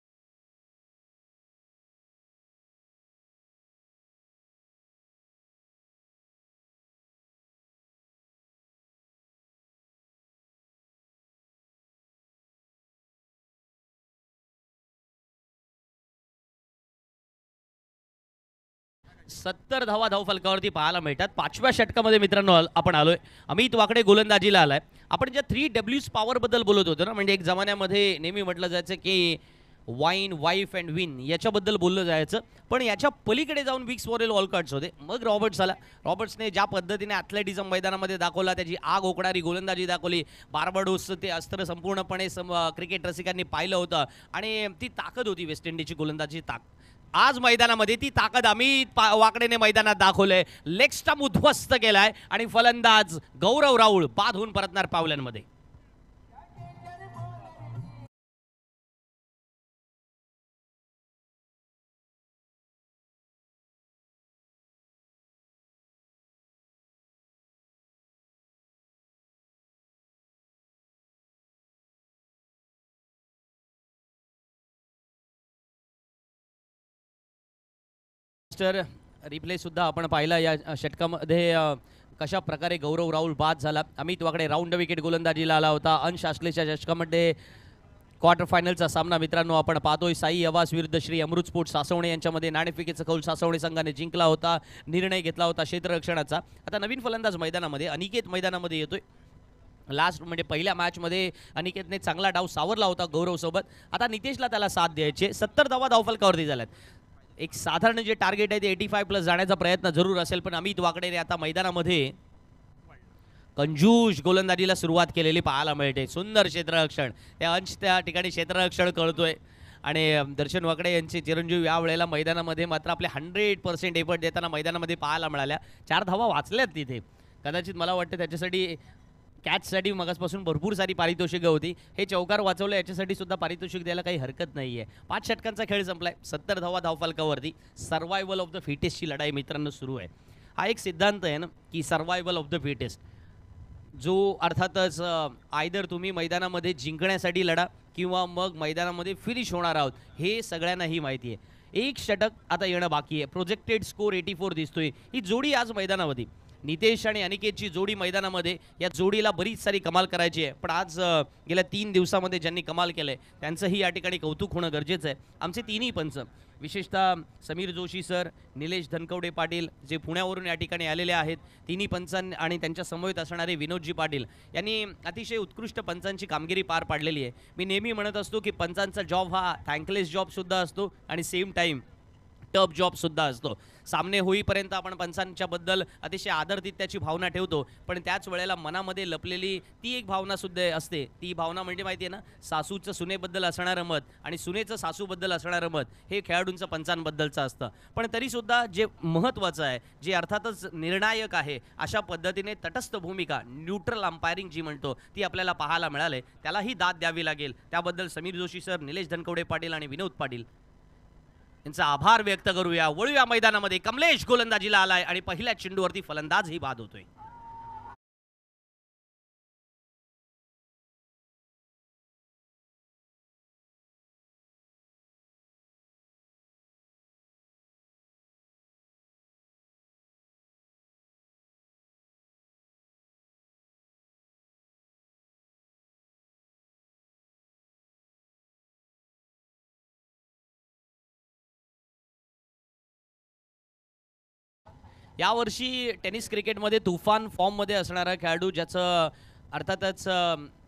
सत्तर धावा धावफलकावरती पाहायला मिळतात. 5व्या षटकामध्ये मित्रांनो आपण आलोय. अमित वाकडे गोलंदाजीला आलाय. आपण ज्या 3 Ws पॉवर बद्दल बोलत होतो ना, म्हणजे एक जमान्यामध्ये नेहमी म्हटलं जायचं की वाईन, वाईफ अँड विन याच्याबद्दल बोललं जायचं, पण याच्या पलीकडे जाऊन विक्स, वॉरेल, वॉलकॉट्स होते. मग रॉबर्ट्स आला. रॉबर्ट्सने ज्या पद्धतीने ॲथलेटिझम मैदानामध्ये दाखवला, त्याची आग ओकणारी गोलंदाजी दाखवली. बार्बाडोसचं ते अस्त्र संपूर्णपणे क्रिकेट रसिकांनी पाहिलं होतं आणि ती ताकद होती वेस्ट इंडिजची गोलंदाजी. आज मैदानामध्ये ती ताकद अमित वाकडेने मैदानात दाखवलंय. लेग स्टंप उद्ध्वस्त केलाय आणि फलंदाज गौरव राऊळ बाद होऊन परतणार पावल्यांमध्ये. रिप्ले सुद्धा आपण पाहिला या षटकामध्ये कशा प्रकारे गौरव राऊळ बाद झाला. अमित वाकडे राऊंड विकेट गोलंदाजीला आला होता. अंश आसलेच्या षटकामध्ये क्वार्टर फायनलचा सामना मित्रांनो आपण पाहतोय. साई आवास विरुद्ध श्री अमृत स्पोर्ट सासवणे यांच्यामध्ये नाणेफेकीचा कौल सासवणे संघाने जिंकला होता. निर्णय घेतला होता क्षेत्ररक्षणाचा. आता नवीन फलंदाज मैदानामध्ये अनिकेत मैदानामध्ये येतोय. लास्ट म्हणजे पहिल्या मॅचमध्ये अनिकेतने चांगला डाव सावरला होता गौरवसोबत. आता नितेशला त्याला साथ द्यायचे. 70 धावा धावफलकावरती झाल्यात. एक साधारण जे टार्गेट आहे ते 85+ जाण्याचा प्रयत्न जरूर असेल, पण अमित वाकडेने आता मैदानामध्ये कंजूष गोलंदाजीला सुरुवात केलेली पाहायला मिळते. सुंदर क्षेत्ररक्षण. त्या अंश त्या ठिकाणी क्षेत्ररक्षण करतोय आणि दर्शन वाकडे यांचे चिरंजीव यावेळेला मैदानामध्ये मात्र आपले 100% एफर्ट देताना मैदानामध्ये पाहायला मिळाल्या. 4 धावा वाचल्यात तिथे. कदाचित मला वाटतं त्याच्यासाठी कॅचसाठी मगासपासून भरपूर सारी पारितोषिकं होती. हे चौकार वाचवलं याच्यासाठी सुद्धा पारितोषिक द्यायला काही हरकत नाही आहे. 5 षटकांचा खेळ संपलाय. 70 धावा धावफलकावरती सर्वायवल ऑफ द फिटेस्टची लढाई मित्रांनो सुरू आहे. हा एक सिद्धांत आहे ना की सर्वायवल ऑफ द फिटेस्ट, जो अर्थातच आयदर तुम्ही मैदानामध्ये जिंकण्यासाठी लढा किंवा मग मैदानामध्ये फिनिश होणार आहोत हे सगळ्यांनाही माहिती आहे. एक षटक आता येणं बाकी आहे. प्रोजेक्टेड स्कोर 84 दिसतोय. ही जोडी आज मैदानामध्ये नितेश आणि अनिकेतची जोडी मैदानामध्ये, या जोडीला बरीच सारी कमाल करायची आहे. पण आज गेल्या 3 दिवसामध्ये ज्यांनी कमाल केलंय त्यांचंही या ठिकाणी कौतुक होणं गरजेचं आहे. आमचे 3ही पंच विशेषतः समीर जोशी सर, निलेश धनकवडे पाटील जे पुण्यावरून या ठिकाणी आलेले आहेत, तिन्ही पंचां आणि त्यांच्या समवेत असणारे विनोदजी पाटील यांनी अतिशय उत्कृष्ट पंचांची कामगिरी पार पाडलेली आहे. मी नेहमी म्हणत असतो की पंचांचा जॉब हा थँकलेस जॉबसुद्धा असतो आणि सेम टाईम टफ जॉबसुद्धा असतो. सामने होईपर्यंत आपण पंचांच्या बद्दल अतिशय आदरतित्याची भावना ठेवतो, पण त्याच वेळेला मनामध्ये लपलेली ती एक भावनासुद्धा असते. ती भावना म्हणजे माहिती आहे ना, सासूचं सुनेबद्दल असणारं मत आणि सुनेचं सासूबद्दल असणारं मत हे खेळाडूंचं पंचांबद्दलचं असतं. पण तरीसुद्धा जे महत्त्वाचं आहे, जे अर्थातच निर्णायक आहे, अशा पद्धतीने तटस्थ भूमिका न्यूट्रल अंपायरिंग जी म्हणतो ती आपल्याला पाहायला मिळाले. त्यालाही दाद द्यावी लागेल. त्याबद्दल समीर जोशी सर, निलेश धनकवडे पाटील आणि विनोद पाटील यांचा आभार व्यक्त करूया. वळूया मैदानामध्ये. कमलेश गोलंदाजीला आलाय आणि पहिल्या चेंडूवरती फलंदाजही बाद होतोय. यावर्षी टेनिस क्रिकेटमध्ये तुफान फॉर्ममध्ये असणारा खेळाडू, ज्याचं अर्थातच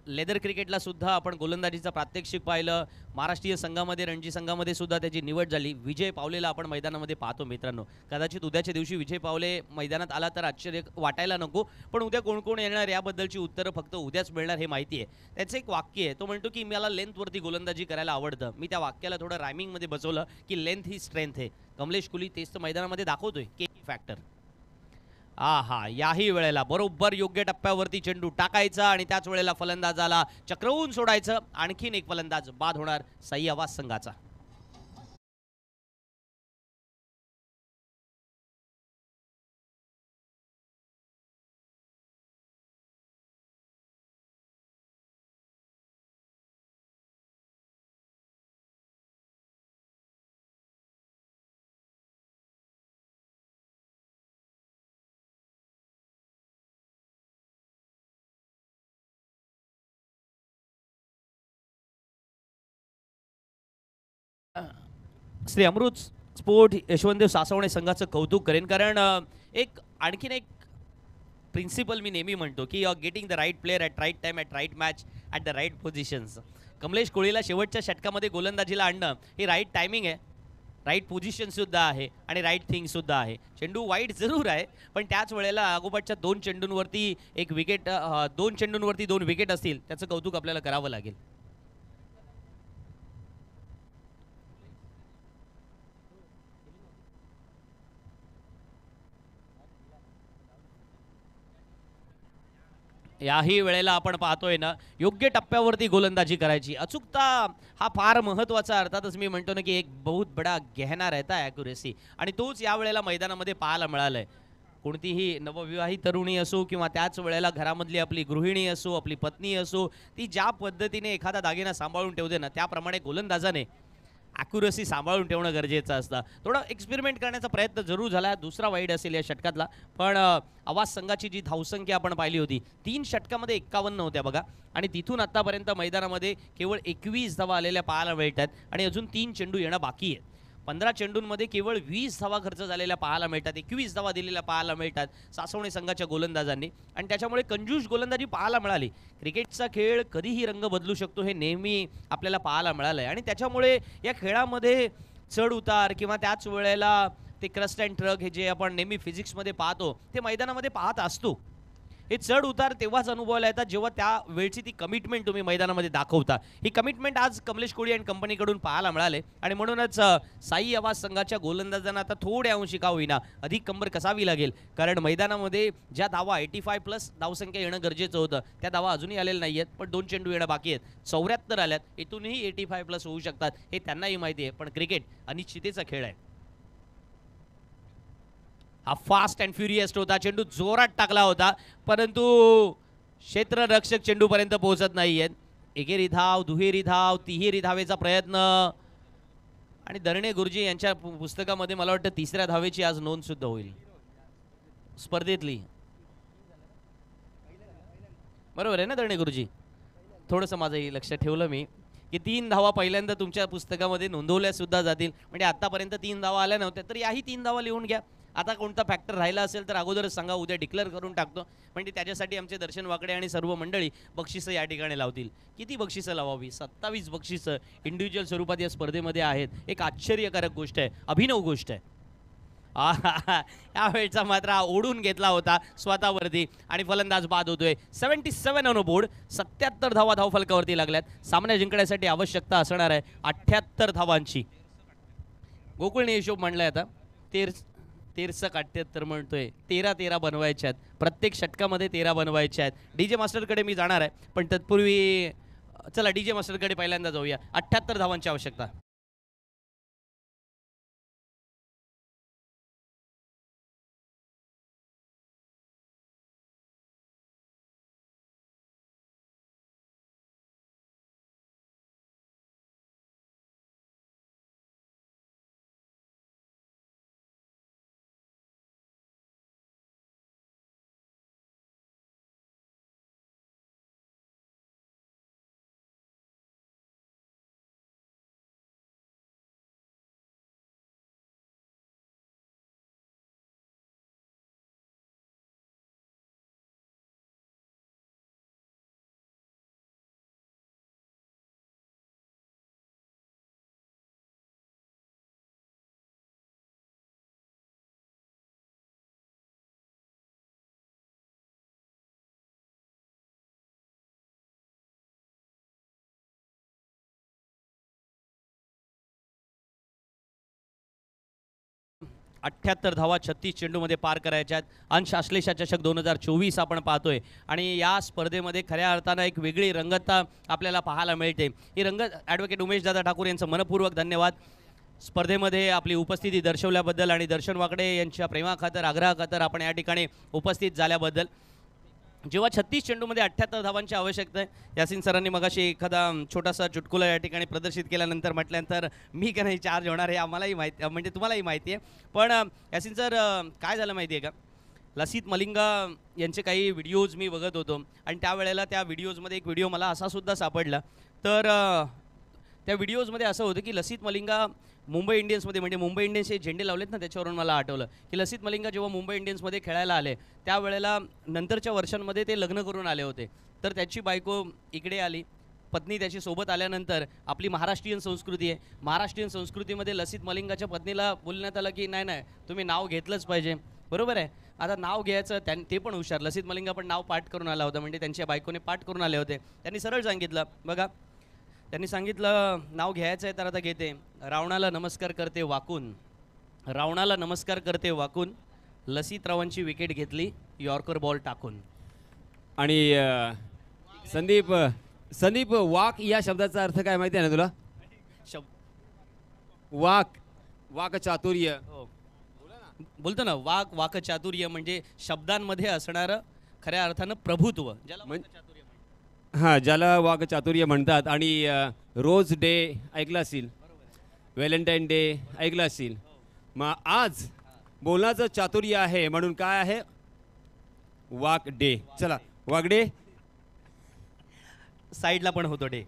लेदर क्रिकेटला सुद्धा आपण गोलंदाजीचं प्रात्यक्षिक पाहिलं. महाराष्ट्रीय संघामध्ये, रणजी संघामध्ये सुद्धा त्याची निवड झाली. विजय पावलेला आपण मैदानामध्ये पाहतो मित्रांनो. कदाचित उद्याच्या दिवशी विजय पावले मैदानात आला तर आश्चर्य वाटायला नको, पण उद्या कोण कोण येणार याबद्दलची उत्तरं फक्त उद्याच मिळणार हे माहिती आहे. त्याचं एक वाक्य आहे, तो म्हणतो की मला लेंथवरती गोलंदाजी करायला आवडतं. मी त्या वाक्याला थोडं रायमिंगमध्ये बसवलं की लेंथ ही स्ट्रेंथ आहे. कमलेश कुली तेच तर मैदानामध्ये दाखवतोय, के फॅक्टर. आहा, याही वेळेला बरोबर योग्य टप्प्यावरती चेंडू टाकायचा आणि त्याच वेळेला फलंदाजाला चक्रवून सोडायचं. आणखीन एक फलंदाज बाद होणार साई आवाज संघाचा. श्री अमृत स्पोर्ट यशवंतदेव सासवणे संघाचं कौतुक करेन, कारण एक आणखीन एक प्रिन्सिपल मी नेहमी म्हणतो की getting the right player at right time at right match at the right positions. Kamlesh कोळीला शेवटच्या षटकामध्ये गोलंदाजीला आणणं हे राईट टायमिंग आहे, राईट पोझिशनसुद्धा आहे आणि राईट थिंगसुद्धा आहे. चेंडू वाईट जरूर आहे, पण त्याच वेळेला आगोपाठच्या 2 चेंडूंवरती 1 विकेट, 2 चेंडूंवरती 2 विकेट असतील, त्याचं कौतुक आपल्याला करावं लागेल. याही वेळेला आपण पाहतोय ना, योग्य टप्प्यावरती गोलंदाजी करायची. अचूकता हा फार महत्त्वाचा. अर्थातच मी म्हणतो ना की एक बहुत बडा गहना रहता है ॲक्युरेसी, आणि तोच या वेळेला मैदानामध्ये पाहायला मिळालाय. कोणतीही नवविवाहित तरुणी असो किंवा त्याच वेळेला घरामधली आपली गृहिणी असो, आपली पत्नी असो, ती ज्या पद्धतीने एखादा दागिना सांभाळून ठेवते ना, त्याप्रमाणे गोलंदाजाने ॲक्युरसी सांभाळून ठेवणं गरजेचं असतं. थोडं एक्सपेरिमेंट करण्याचा प्रयत्न जरूर झाला. दुसरा वाईड असेल या षटकातला, पण आवाज संघाची जी धावसंख्या आपण पाहिली होती 3 षटकामध्ये 51 होत्या बघा, आणि तिथून आत्तापर्यंत मैदानामध्ये केवळ 21 धावा आलेल्या पाहायला मिळतात आणि अजून 3 चेंडू येणं बाकी आहे. 15 चेंडूंमध्ये केवळ 20 धावा खर्च झालेल्या पाहायला मिळतात, 21 धावा दिलेल्या पाहायला मिळतात सासवणे संघाच्या गोलंदाजांनी, आणि त्याच्यामुळे कंजूस गोलंदाजी पाहायला मिळाली. क्रिकेटचा खेळ कधीही रंग बदलू शकतो हे नेहमी आपल्याला पाहायला मिळालं आहे, आणि त्याच्यामुळे या खेळामध्ये चढ उतार किंवा त्याच वेळेला ते क्रस्ट अँड ट्रक हे जे आपण नेहमी फिजिक्समध्ये पाहतो ते मैदानामध्ये पाहत असतो. हे चढ उतार तेव्हाच अनुभवायला येतात जेव्हा त्या वेळची ती कमिटमेंट तुम्ही मैदानामध्ये दाखवता. ही कमिटमेंट आज कमलेश कोळी आणि कंपनीकडून पाहायला मिळाले, आणि म्हणूनच साई आवाज संघाच्या गोलंदाजांना आता थोड्या अंशी का होईना अधिक कंबर कसावी लागेल, कारण मैदानामध्ये ज्या धावा 85+ धावसंख्या येणं गरजेचं होतं त्या धावा अजूनही आलेल्या नाही आहेत, पण 2 चेंडू येणं बाकी आहेत. 74 आल्यात, इथूनही 85+ होऊ शकतात हे त्यांनाही माहिती आहे, पण क्रिकेट अनिश्चितेचा खेळ आहे. हा फास्ट अँड फ्युरियस होता, चेंडू जोरात टाकला होता, परंतु क्षेत्ररक्षक चेंडूपर्यंत पोहोचत नाही आहेत. एकेरी धाव, दुहेरी धाव, तिहेरी धावेचा प्रयत्न, आणि दरणे गुरुजी यांच्या पुस्तकामध्ये मला वाटतं 3ऱ्या धावेची आज नोंद सुद्धा होईल स्पर्धेतली. बरोबर आहे ना दरणे गुरुजी? थोडंसं माझंही लक्ष ठेवलं मी की 3 धावा पहिल्यांदा तुमच्या पुस्तकामध्ये नोंदवल्या सुद्धा जातील. म्हणजे आतापर्यंत 3 धावा आल्या नव्हत्या, तर याही 3 धावा लिहून घ्या. आता कोणता फॅक्टर राहिला असेल तर अगोदरच सांगा, उद्या डिक्लेअर करून टाकतो. म्हणजे त्याच्यासाठी आमचे दर्शन वाकडे आणि सर्व मंडळी बक्षिसं या ठिकाणी लावतील. किती बक्षिसं लावावी? 27 बक्षिसं इंडिव्हिज्युअल स्वरूपात या स्पर्धेमध्ये आहेत. एक आश्चर्यकारक गोष्ट आहे, अभिनव गोष्ट आहे. यावेळचा मात्र ओढून घेतला होता स्वतःवरती आणि फलंदाज बाद होतोय. 77 ऑन बोर्ड, 77 धावा धावफलकावरती लागल्यात. सामना जिंकण्यासाठी आवश्यकता असणार आहे 78 धावांची. गोकुळने हिशोब म्हणलाय आता 13 म्हणतोय. 13 बनवायच्या आहेत, प्रत्येक षटकामध्ये 13 बनवायच्या आहेत. डीजे मास्टरकडे मी जाणार आहे, पण तत्पूर्वी चला डीजे मास्टरकडे पहिल्यांदा जाऊया. 78 धावांची आवश्यकता. अठ्ठ्याहत्तर धावा 36 चेंडूमध्ये पार करायच्या आहेत. अंश आश्लेषा चषक 2024 आपण पाहतोय आणि या स्पर्धेमध्ये खऱ्या अर्थानं एक वेगळी रंगतता आपल्याला पाहायला मिळते. ही रंगत ॲडव्होकेट उमेशदादा ठाकूर यांचं मनपूर्वक धन्यवाद. स्पर्धेमध्ये आपली उपस्थिती दर्शवल्याबद्दल आणि दर्शन वाकडे यांच्या प्रेमाखातर आग्रहाखातर आपण या ठिकाणी उपस्थित झाल्याबद्दल. जेव्हा 36 चेंडूमध्ये 78 धावांची आवश्यकता आहे, यासिन सरांनी मगाशी एखादा छोटासा चुटकुला या ठिकाणी प्रदर्शित केल्यानंतर म्हटल्यानंतर मी का नाही चार्ज होणार हे आम्हालाही माहिती, म्हणजे तुम्हालाही माहिती आहे. पण यासिन सर, काय झालं माहिती आहे का, लसित मलिंगा यांचे काही व्हिडिओज मी बघत होतो आणि त्यावेळेला त्या व्हिडिओजमध्ये एक व्हिडिओ मला असा सुद्धा सापडला. तर त्या व्हिडिओजमध्ये असं होतं की लसित मलिंगा मुंबई इंडियन्समध्ये, म्हणजे मुंबई इंडियन्स हे झेंडे लावलेत ना, त्याच्यावरून मला आठवलं की लसित मलिंगा जेव्हा मुंबई इंडियन्समध्ये खेळायला आले त्यावेळेला नंतरच्या वर्षांमध्ये ते लग्न करून आले होते. तर त्याची बायको इकडे आली, पत्नी त्याची सोबत आल्यानंतर आपली महाराष्ट्रीयन संस्कृती आहे, महाराष्ट्रीयन संस्कृतीमध्ये लसित मलिंगाच्या पत्नीला बोलण्यात आलं की नाही तुम्ही नाव घेतलंच पाहिजे. बरोबर आहे. आता नाव घ्यायचं ते पण हुशार, लसित मलिंगा पण नाव पाठ करून आला होता, म्हणजे त्यांच्या बायकोने पाठ करून आले होते. त्यांनी सरळ सांगितलं, बघा त्यांनी सांगितलं नाव घ्यायचं आहे तर आता घेते. रावणाला नमस्कार करते वाकून, रावणाला नमस्कार करते वाकून, लसितरावांची विकेट घेतली यॉर्कर बॉल टाकून.
आणि संदीप वाक या शब्दाचा अर्थ काय माहिती आहे ना तुला? वाक चातुर्य.
हो बोलतो ना, वाक चातुर्य म्हणजे शब्दांमध्ये असणारं खऱ्या अर्थानं प्रभुत्व, ज्याला
हां, ज्याला वाक चातुर्य म्हणतात. आणि रोज डे ऐकलं असेल, व्हॅलेंटाईन डे ऐकलं असेल. मग आज बोलण्याचं चातुर्य आहे म्हणून काय आहे? वाक डे. चला वाक डे
साईडला पण होतो डे.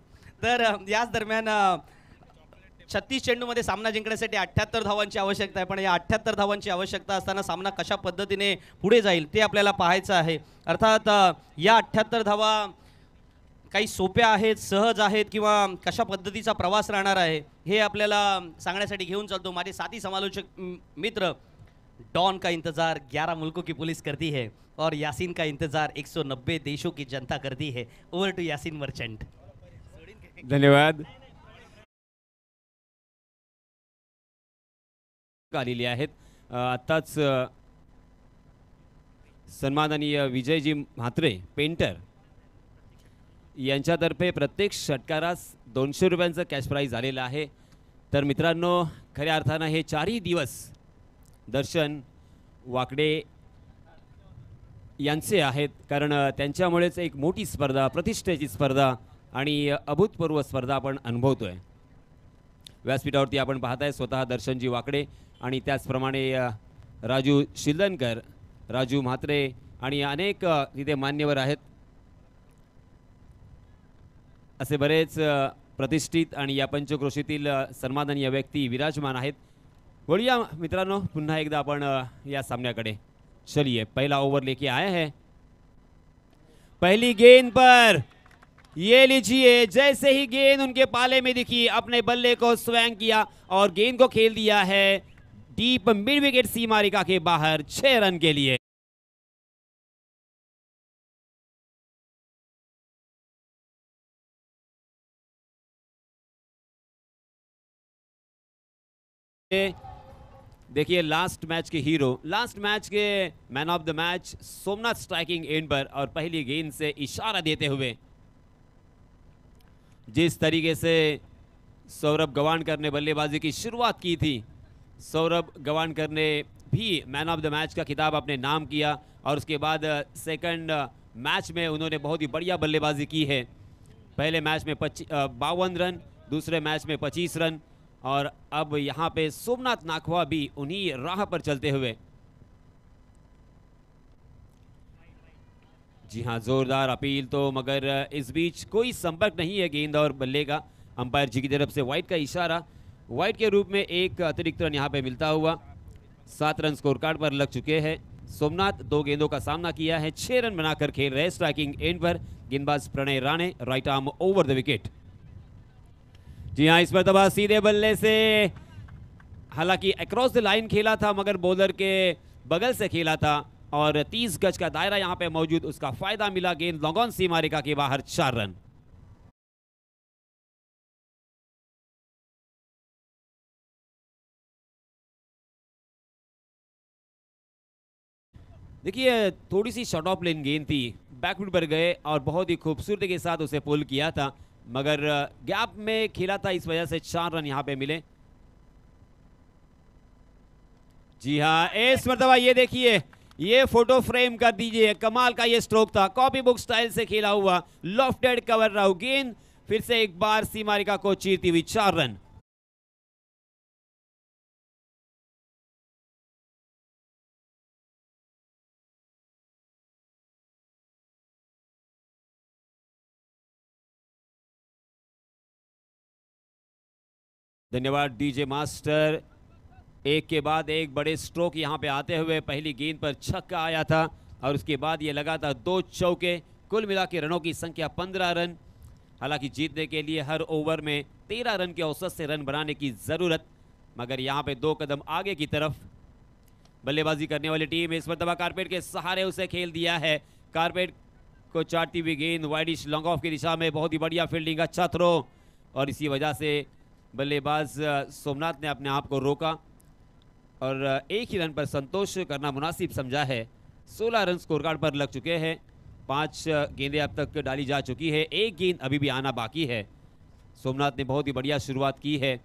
तर याच दरम्यान 36 चेंडूमध्ये सामना जिंकण्यासाठी 78 धावांची आवश्यकता आहे. पण या 78 धावांची आवश्यकता असताना सामना कशा पद्धतीने पुढे जाईल ते आपल्याला पाहायचं आहे. अर्थात या 78 धावा काही सोप्या आहेत, सहज आहेत, किंवा कशा पद्धतीचा प्रवास राहणार आहे हे आपल्याला सांगण्यासाठी घेऊन चालतो माझे साथी समालोचक मित्र. डॉन का इंतजार 11 मुल्कों की पुलिस करती है और यासीन का इंतजार 190 देशों की जनता करती है. Over to Yaseen Merchant.
धन्यवाद. आलेली आहेत आत्ताच सन्माननीय विजयजी म्हात्रे पेंटर यांच्यातर्फे प्रत्येक षटकारास 200 रुपयांचं कॅश प्राईज आलेलं आहे. तर मित्रांनो, खऱ्या अर्थानं हे 4ही दिवस दर्शन वाकडे यांचे आहेत, कारण त्यांच्यामुळेच एक मोठी स्पर्धा, प्रतिष्ठेची स्पर्धा आणि अभूतपूर्व स्पर्धा आपण अनुभवतोय. व्यासपीठावरती आपण पाहताय स्वतः दर्शनजी वाकडे आणि त्याचप्रमाणे राजू शिल्दनकर, राजू म्हात्रे आणि अनेक तिथे मान्यवर आहेत. असे बरेच प्रतिष्ठित आणि या पंचक्रोशीतील सन्माननीय व्यक्ती विराजमान आहेत. वळूया मित्रांनो पुन्हा एकदा आपण या सामन्याकडे. चलिए पहला ओवर लेके आए हैं. पहली गेंद पर ये लीजिए, जैसे ही गेंद उनके पाले में दिखी अपने बल्ले को स्वैंग किया और गेंद को खेल दिया है डीप मिड विकेट सीमारेखा के बाहर 6 रन के लिए. देखिए लास्ट मैच के हीरो, लास्ट मैच के man of the match Somnath striking end पर और पहली गेंद से इशारा देते हुए जिस तरीके से सौरभ गवानकर ने बल्लेबाजी की शुरुआत की थी, सौरभ गवानकर ने भी मैन ऑफ द मैच का खिताब अपने नाम किया और उसके बाद सेकंड मैच में उन्होंने बहुत ही बढ़िया बल्लेबाजी की है. पहले मैच में 52 रन, दूसरे मैच में 25 रन और अब यहाँ पे सोमनाथ नाखवा भी उन्हीं राह पर चलते हुए. जी हाँ, जोरदार अपील तो, मगर इस बीच कोई संपर्क नहीं है गेंद और बल्ले का. अंपायर जी की तरफ से वाइड का इशारा, वाइड के रूप में एक अतिरिक्त रन यहाँ पे मिलता हुआ. 7 रन स्कोर कार्ड पर लग चुके हैं. सोमनाथ 2 गेंदों का सामना किया है, 6 रन बनाकर खेल रहे स्ट्राइकिंग एंड पर. गेंदबाज Pranay Rane, right arm over the wicket. जी हाँ, इस मरतबा सीधे बल्ले से, हालांकि अक्रॉस द लाइन खेला था मगर बॉलर के बगल से खेला था और 30 गज का दायरा यहां पे मौजूद, उसका फायदा मिला. गेंद लॉन्ग ऑन सीमारेखा के बाहर 4 रन. देखिए थोड़ी सी शॉर्ट ऑफ लेन गेंद थी, बैकफुट पर गए और बहुत ही खूबसूरती के साथ उसे पुल किया था मगर गैप में खेला था, इस वजह से 4 रन यहां पे मिले. जी हाँ, इस मरतबा ये देखिए, ये फोटो फ्रेम कर दीजिए, कमाल का ये स्ट्रोक था, कॉपी बुक स्टाइल से खेला हुआ लॉफ्टेड कवर राउ. गेंद फिर से एक बार सीमारेखा को चीरती हुई 4 रन. धन्यवाद डीजे मास्टर. एक के बाद एक बड़े स्ट्रोक यहां पे आते हुए पहली गेंद पर छक्का आया था और उसके बाद ये लगातार 2 चौके, कुल मिला के रनों की संख्या 15 रन. हालांकि जीतने के लिए हर ओवर में 13 रन के औसत से रन बनाने की ज़रूरत, मगर यहां पे 2 कदम आगे की तरफ बल्लेबाजी करने वाली टीम. इस मरतबा कारपेट के सहारे उसे खेल दिया है. कारपेट को चाटती हुई गेंद वाइडिश लॉन्ग ऑफ की दिशा में, बहुत ही बढ़िया फील्डिंग, अच्छा थ्रो और इसी वजह से बल्लेबाज सोमनाथ ने अपने आप को रोका और एक ही रन पर संतोष करना मुनासिब समझा है. 16 रन स्कोर कार्ड पर लग चुके हैं. 5 गेंदें अब तक डाली जा चुकी है, एक गेंद अभी भी आना बाकी है. सोमनाथ ने बहुत ही बढ़िया शुरुआत की है,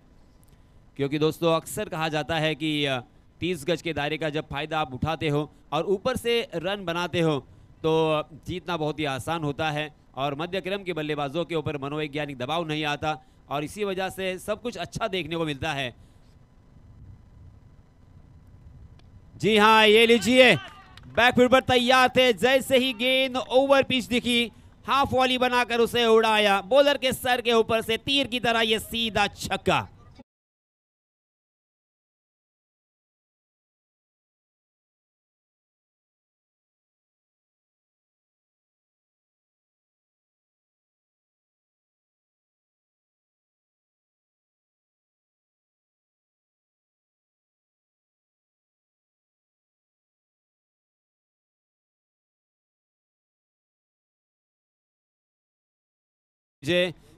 क्योंकि दोस्तों अक्सर कहा जाता है कि 30 गज के दायरे का जब फायदा आप उठाते हो और ऊपर से रन बनाते हो तो जीतना बहुत ही आसान होता है और मध्य क्रम के बल्लेबाजों के ऊपर मनोवैज्ञानिक दबाव नहीं आता और इसी वजह से सब कुछ अच्छा देखने को मिलता है. जी हाँ, ये लीजिए, बैकफुट पर तैयार थे, जैसे ही गेंद ओवर पिच दिखी हाफ वॉली बनाकर उसे उड़ाया, बॉलर के सर के ऊपर से तीर की तरह ये सीधा छक्का.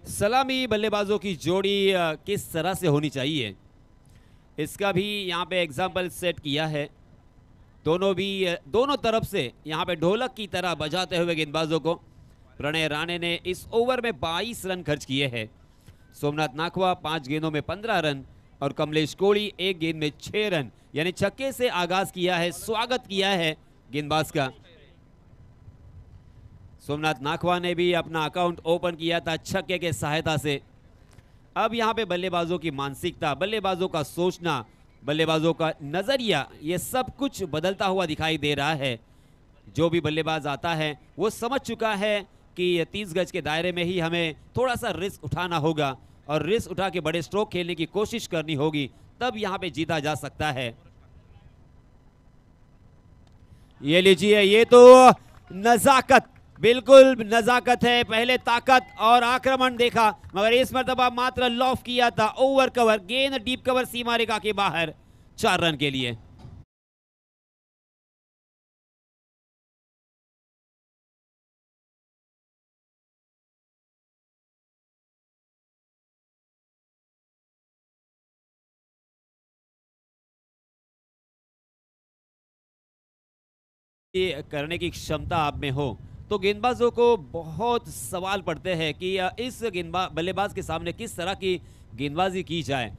सलामी बल्लेबाजों की जोड़ी किस तरह से होनी चाहिए, इसका भी यहाँ पे एग्जाम्पल सेट किया है. दोनों तरफ से यहाँ पे ढोलक की तरह बजाते हुए गेंदबाजों को प्रणय राणे ने इस ओवर में 22 रन खर्च किए हैं. सोमनाथ नाखवा 5 गेंदों में 15 रन और कमलेश कोहली 1 गेंद में 6 रन, यानी छक्के से आगाज किया है, स्वागत किया है गेंदबाज का. सोमनाथ नाखवा ने भी अपना अकाउंट ओपन किया था छक्के के सहायता से. अब यहाँ पे बल्लेबाजों की मानसिकता, बल्लेबाजों का सोचना, बल्लेबाजों का नजरिया, ये सब कुछ बदलता हुआ दिखाई दे रहा है. जो भी बल्लेबाज आता है वो समझ चुका है कि 30 गज के दायरे में ही हमें थोड़ा सा रिस्क उठाना होगा और रिस्क उठा के बड़े स्ट्रोक खेलने की कोशिश करनी होगी, तब यहाँ पे जीता जा सकता है। ये लीजिए, ये तो नजाकत, बिल्कुल नजाकत है। पहले ताकत और आक्रमण देखा, मगर इस मर्तबा मात्र लॉफ किया था। ओवर कवर, गेंद डीप कवर सीमा रेखा के बाहर, 4 रन के लिए। ये करने की क्षमता आप में हो तो गेंदबाजों को बहुत सवाल पड़ते हैं कि इस बल्लेबाज के सामने किस तरह की गेंदबाजी की जाए,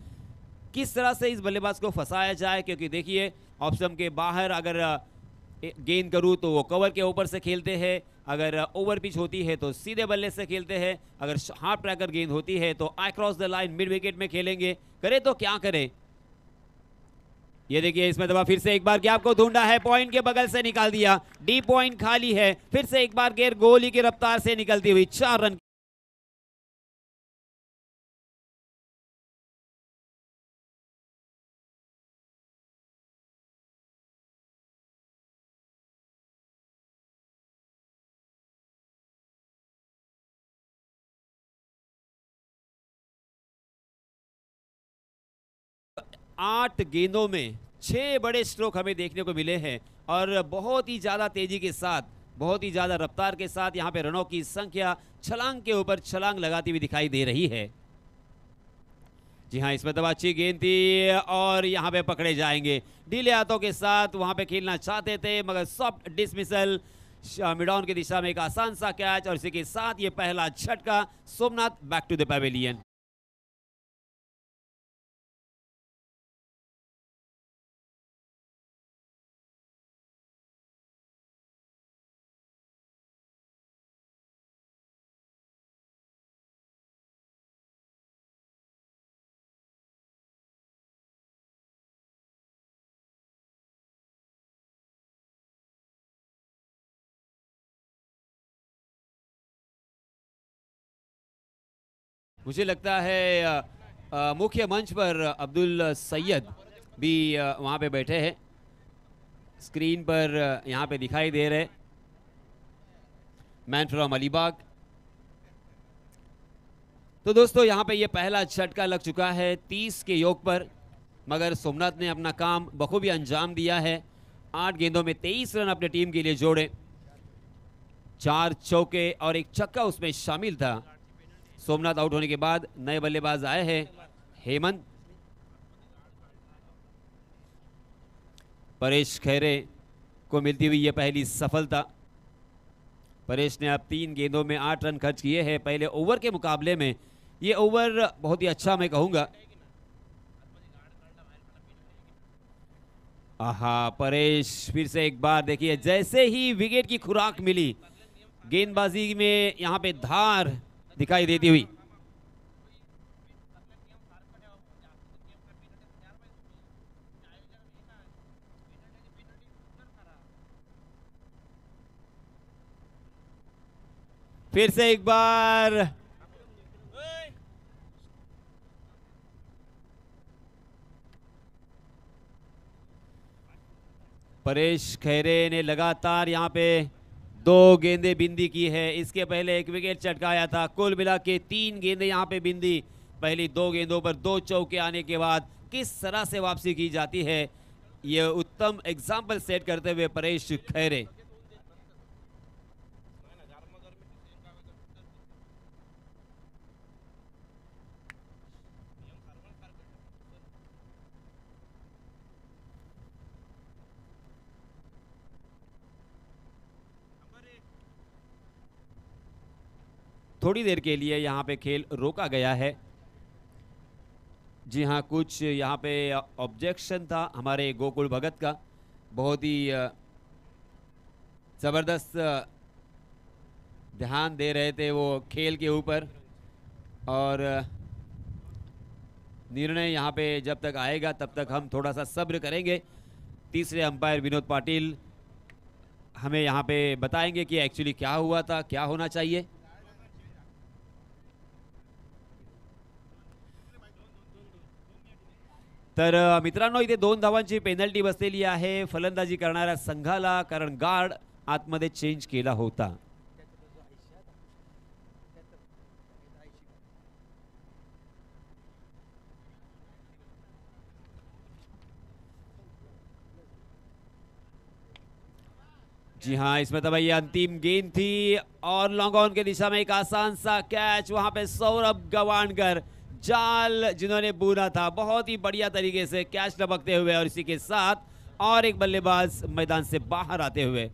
किस तरह से इस बल्लेबाज को फंसाया जाए। क्योंकि देखिए, ऑप्शन के बाहर अगर गेंद करूं तो वो कवर के ऊपर से खेलते हैं, अगर ओवर पिच होती है तो सीधे बल्ले से खेलते हैं, अगर हार्ड ट्रैकर गेंद होती है तो across the line mid wicket में खेलेंगे। करे तो क्या करे। ये देखिए, इसमें दबा फिर से एक बार गैप को ढूंढा है, पॉइंट के बगल से निकाल दिया, डी पॉइंट खाली है। फिर से एक बार गेर गोली की रफ्तार से निकलती हुई 4 रन। आठ गेंदों में 6 बड़े स्ट्रोक हमें देखने को मिले हैं और बहुत ही ज्यादा तेजी के साथ, बहुत ही ज्यादा रफ्तार के साथ यहाँ पे रनों की संख्या छलांग के ऊपर छलांग लगाती हुई दिखाई दे रही है। जी हाँ, इसमें तो अच्छी गेंद थी और यहाँ पे पकड़े जाएंगे। ढीले हाथों के साथ वहां पे खेलना चाहते थे, मगर सॉफ्ट डिसमिसल, मिड ऑन की दिशा में एक आसान सा कैच और इसी के साथ ये पहला झटका। Somnath back to the pavilion. मुझे लगता है मुख्य मंच पर अब्दुल सैयद भी वहाँ पे बैठे हैं, स्क्रीन पर यहाँ पे दिखाई दे रहे, मैन फ्रॉम अलीबाग। तो दोस्तों, यहाँ पे ये पहला झटका लग चुका है 30 के योग पर, मगर सोमनाथ ने अपना काम बखूबी अंजाम दिया है। 8 गेंदों में 23 रन अपने टीम के लिए जोड़े, 4 चौके और एक छक्का उसमें शामिल था। सोमनाथ आउट होने के बाद नए बल्लेबाज आए हैं, हेमंत। परेश खैरे को मिलती हुई यह पहली सफलता। परेश ने अब 3 गेंदों में 8 रन खर्च किए हैं। पहले ओवर के मुकाबले में ये ओवर बहुत ही अच्छा मैं कहूंगा। आहा, परेश फिर से एक बार देखिए, जैसे ही विकेट की खुराक मिली, गेंदबाजी में यहां पे धार दिखाई देती हुई। फिर से एक बार परेश खैरे ने लगातार यहां पे 2 गेंदें बिंदी की है। इसके पहले एक विकेट चटकाया था। कुल मिला के 3 गेंदें यहां पे बिंदी। पहली 2 गेंदों पर 2 चौके आने के बाद किस तरह से वापसी की जाती है, ये उत्तम एग्जाम्पल सेट करते हुए परेश खैरे। थोड़ी देर के लिए यहाँ पे खेल रोका गया है। जी हाँ, कुछ यहाँ पे ऑब्जेक्शन था हमारे गोकुल भगत का, बहुत ही ज़बरदस्त ध्यान दे रहे थे वो खेल के ऊपर, और निर्णय यहाँ पे जब तक आएगा तब तक हम थोड़ा सा सब्र करेंगे। तीसरे अंपायर विनोद पाटिल हमें यहाँ पे बताएंगे कि एक्चुअली क्या हुआ था, क्या होना चाहिए। तर मित्रांनो, इथे 2 धावांची पेनल्टी बसलेली आहे फलंदाजी करणाऱ्या संघाला, कारण गार्ड आतमध्ये चेंज केला होता. जी हाँ, इसमें तो भाई अंतिम गेंद थी और लॉन्ग ऑन की दिशा में एक आसान सा कैच, वहां पे सौरभ गवानकर जाल जिन्होंने बुना था, बहुत ही बढ़िया तरीके से कैच लपकते हुए और इसी के साथ और एक बल्लेबाज मैदान से बाहर आते हुए.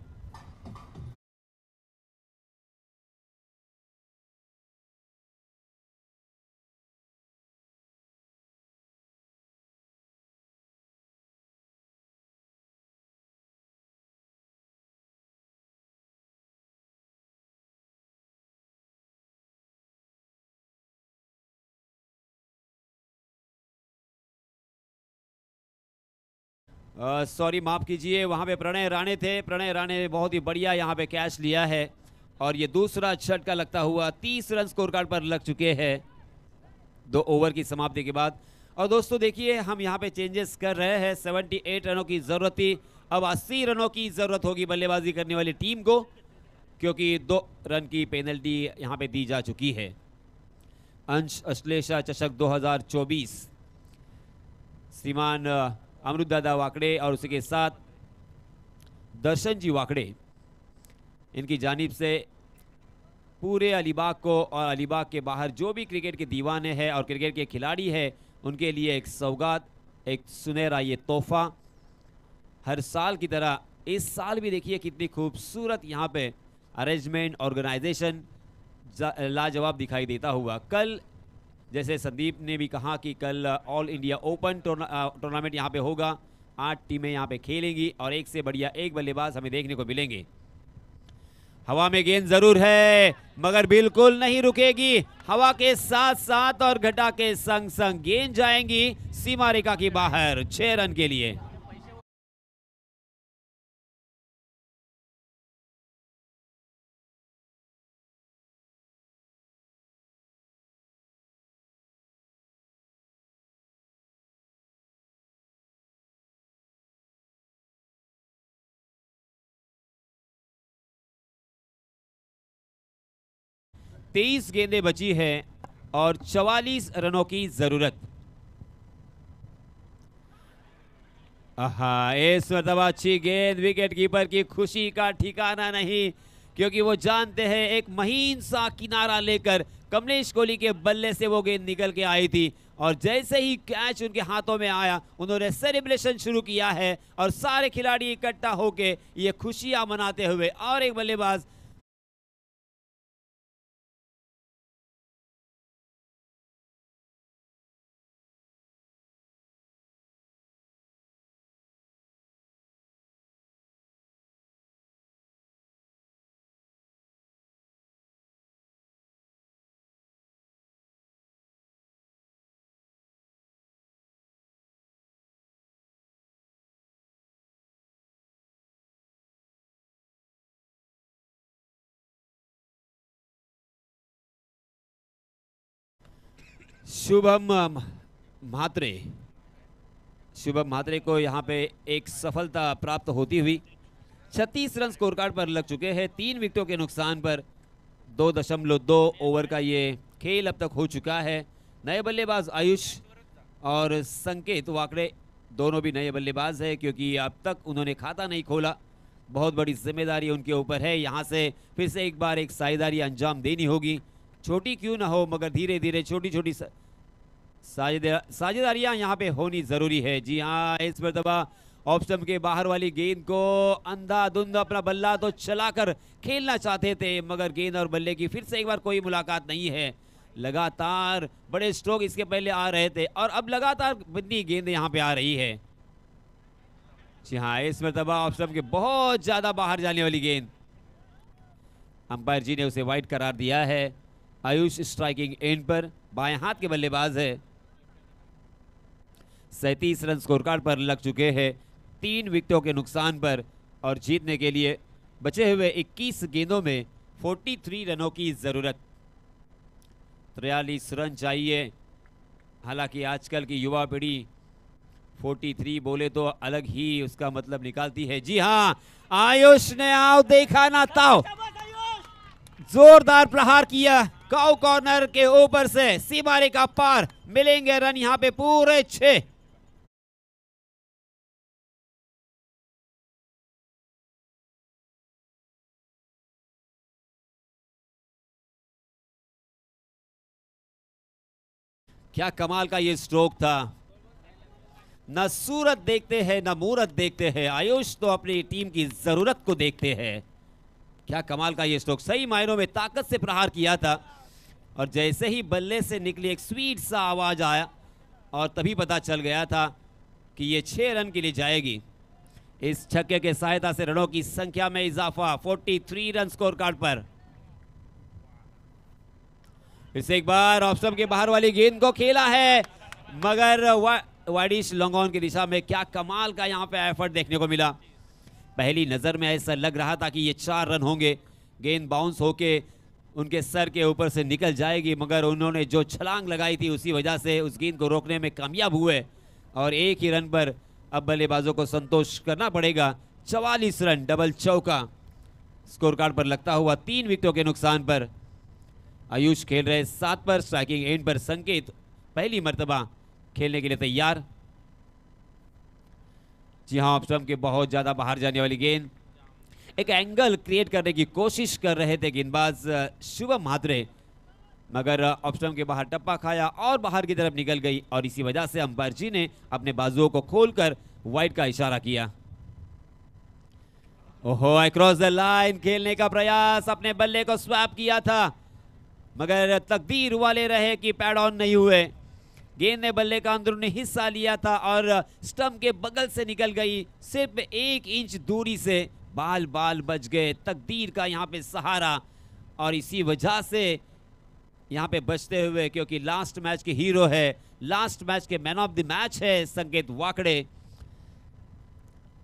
सॉरी, माफ कीजिए, वहां पे प्रणय राणे थे. प्रणय राणे ने बहुत ही बढ़िया यहाँ पे कैच लिया है और ये दूसरा झटका लगता हुआ 30 रन स्कोर कार्ड पर लग चुके हैं 2 ओवर की समाप्ति के बाद. और दोस्तों देखिए, हम यहाँ पे चेंजेस कर रहे हैं. 78 रनों की जरूरत थी, अब 80 रनों की जरूरत होगी बल्लेबाजी करने वाली टीम को, क्योंकि 2 रन की पेनल्टी यहाँ पे दी जा चुकी है. अंश अश्लेषा चषक 2024 श्रीमान अमृतदादा वाकड़े और उसी के साथ दर्शन जी वाकड़े, इनकी जानिब से पूरे अलीबाग को और अलीबाग के बाहर जो भी क्रिकेट के दीवाने हैं और क्रिकेट के खिलाड़ी हैं उनके लिए एक सौगात, एक सुनहरा ये तोहफा. हर साल की तरह इस साल भी देखिए कितनी खूबसूरत यहाँ पे अरेंजमेंट, ऑर्गेनाइजेशन लाजवाब दिखाई देता हुआ. कल जैसे संदीप ने भी कहा कि कल ऑल इंडिया ओपन टूर्नामेंट यहाँ पे होगा. 8 टीमें यहाँ पे खेलेंगी और एक से बढ़िया एक बल्लेबाज हमें देखने को मिलेंगे. हवा में गेंद जरूर है मगर बिल्कुल नहीं रुकेगी. हवा के साथ साथ और घटा के संग संग गेंद जाएंगी सीमा रेखा के बाहर 6 रन के लिए. तेईस गेंदें बची है और 44 रनों की जरूरत. इस मरतबा अच्छी गेंद, विकेट कीपर की खुशी का ठिकाना नहीं, क्योंकि वो जानते हैं एक महीन सा किनारा लेकर कमलेश कोहली के बल्ले से वो गेंद निकल के आई थी और जैसे ही कैच उनके हाथों में आया उन्होंने सेलिब्रेशन शुरू किया है और सारे खिलाड़ी इकट्ठा होके ये खुशियां मनाते हुए. और एक बल्लेबाज शुभम म्हात्रे को यहाँ पे एक सफलता प्राप्त होती हुई. 36 रन स्कोर कार्ड पर लग चुके हैं 3 विकेटों के नुकसान पर. 2.2 ओवर का ये खेल अब तक हो चुका है. नए बल्लेबाज आयुष और संकेत वाकड़े दोनों भी नए बल्लेबाज हैं, क्योंकि अब तक उन्होंने खाता नहीं खोला. बहुत बड़ी जिम्मेदारी उनके ऊपर है. यहाँ से फिर से एक बार एक साझेदारी अंजाम देनी होगी, छोटी क्यों ना हो मगर धीरे धीरे छोटी छोटी साझेदारियां यहाँ पे होनी जरूरी है. जी हाँ, इस मरतबा ऑफ स्टंप के बाहर वाली गेंद को अंधाधुंध अपना बल्ला तो चलाकर खेलना चाहते थे मगर गेंद और बल्ले की फिर से एक बार कोई मुलाकात नहीं है. लगातार बड़े स्ट्रोक इसके पहले आ रहे थे और अब लगातार बंदी गेंद यहाँ पे आ रही है. जी हाँ, इस मरतबा ऑफ स्टंप के बहुत ज्यादा बाहर जाने वाली गेंद, अंपायर जी ने उसे वाइड करार दिया है. आयुष स्ट्राइकिंग एंड पर बाएं हाथ के बल्लेबाज है. 37 रन स्कोर कार्ड पर लग चुके हैं 3 विकेटों के नुकसान पर और जीतने के लिए बचे हुए 21 गेंदों में 43 रनों की जरूरत। 43 रन चाहिए। हालांकि आजकल की युवा पीढ़ी 43 बोले तो अलग ही उसका मतलब निकालती है। जी हाँ, आयुष ने आओ देखा ना ताओ, जोरदार प्रहार किया काउ कॉर्नर के ऊपर से सीमा रेखा पार। मिलेंगे रन यहां पे पूरे 6। क्या कमाल का ये स्ट्रोक था। न सूरत देखते हैं न मूरत देखते हैं, आयुष तो अपनी टीम की जरूरत को देखते हैं। क्या कमाल का ये स्ट्रोक, सही मायनों में ताकत से प्रहार किया था और जैसे ही बल्ले से निकली एक स्वीट सा आवाज आया और तभी पता चल गया था कि ये 6 रन के लिए जाएगी। इस छक्के के सहायता से रनों की संख्या में इजाफा, 43 रन स्कोर कार्ड पर। फिर से एक बार ऑफ स्टंप के बाहर वाली गेंद को खेला है, मगर वाइडिश लॉन्ग ऑन की दिशा में। क्या कमाल का यहाँ पे एफर्ट देखने को मिला। पहली नजर में ऐसा लग रहा था कि ये 4 रन होंगे, गेंद बाउंस होके उनके सर के ऊपर से निकल जाएगी, मगर उन्होंने जो छलांग लगाई थी उसी वजह से उस गेंद को रोकने में कामयाब हुए और एक ही रन पर अब बल्लेबाजों को संतोष करना पड़ेगा। 44 रन डबल चौका स्कोर कार्ड पर लगता हुआ 3 विकेटों के नुकसान पर। आयुष खेल रहे 7 पर, स्ट्राइकिंग एंड पर संकेत पहली मर्तबा खेलने के लिए तैयार। जी हाँ, ऑफ स्टंप के बहुत ज्यादा बाहर जाने वाली गेंद, एक एंगल क्रिएट करने की कोशिश कर रहे थे गेंदबाज शुभम म्हात्रे, मगर ऑफ स्टंप के बाहर टप्पा खाया और बाहर की तरफ निकल गई और इसी वजह से अंपायर जी ने अपने बाजुओं को खोलकर वाइड का इशारा किया। ओहो, अक्रॉस द लाइन खेलने का प्रयास, अपने बल्ले को स्वैप किया था मगर तकदीर वाले रहे कि पैड ऑन नहीं हुए। गेंद ने बल्ले का अंदरूनी हिस्सा लिया था और स्टंप के बगल से निकल गई, सिर्फ 1 इंच दूरी से। बाल बाल बच गए, तकदीर का यहाँ पे सहारा और इसी वजह से यहाँ पे बचते हुए, क्योंकि लास्ट मैच के हीरो है, लास्ट मैच के मैन ऑफ द मैच है संकेत वाकड़े।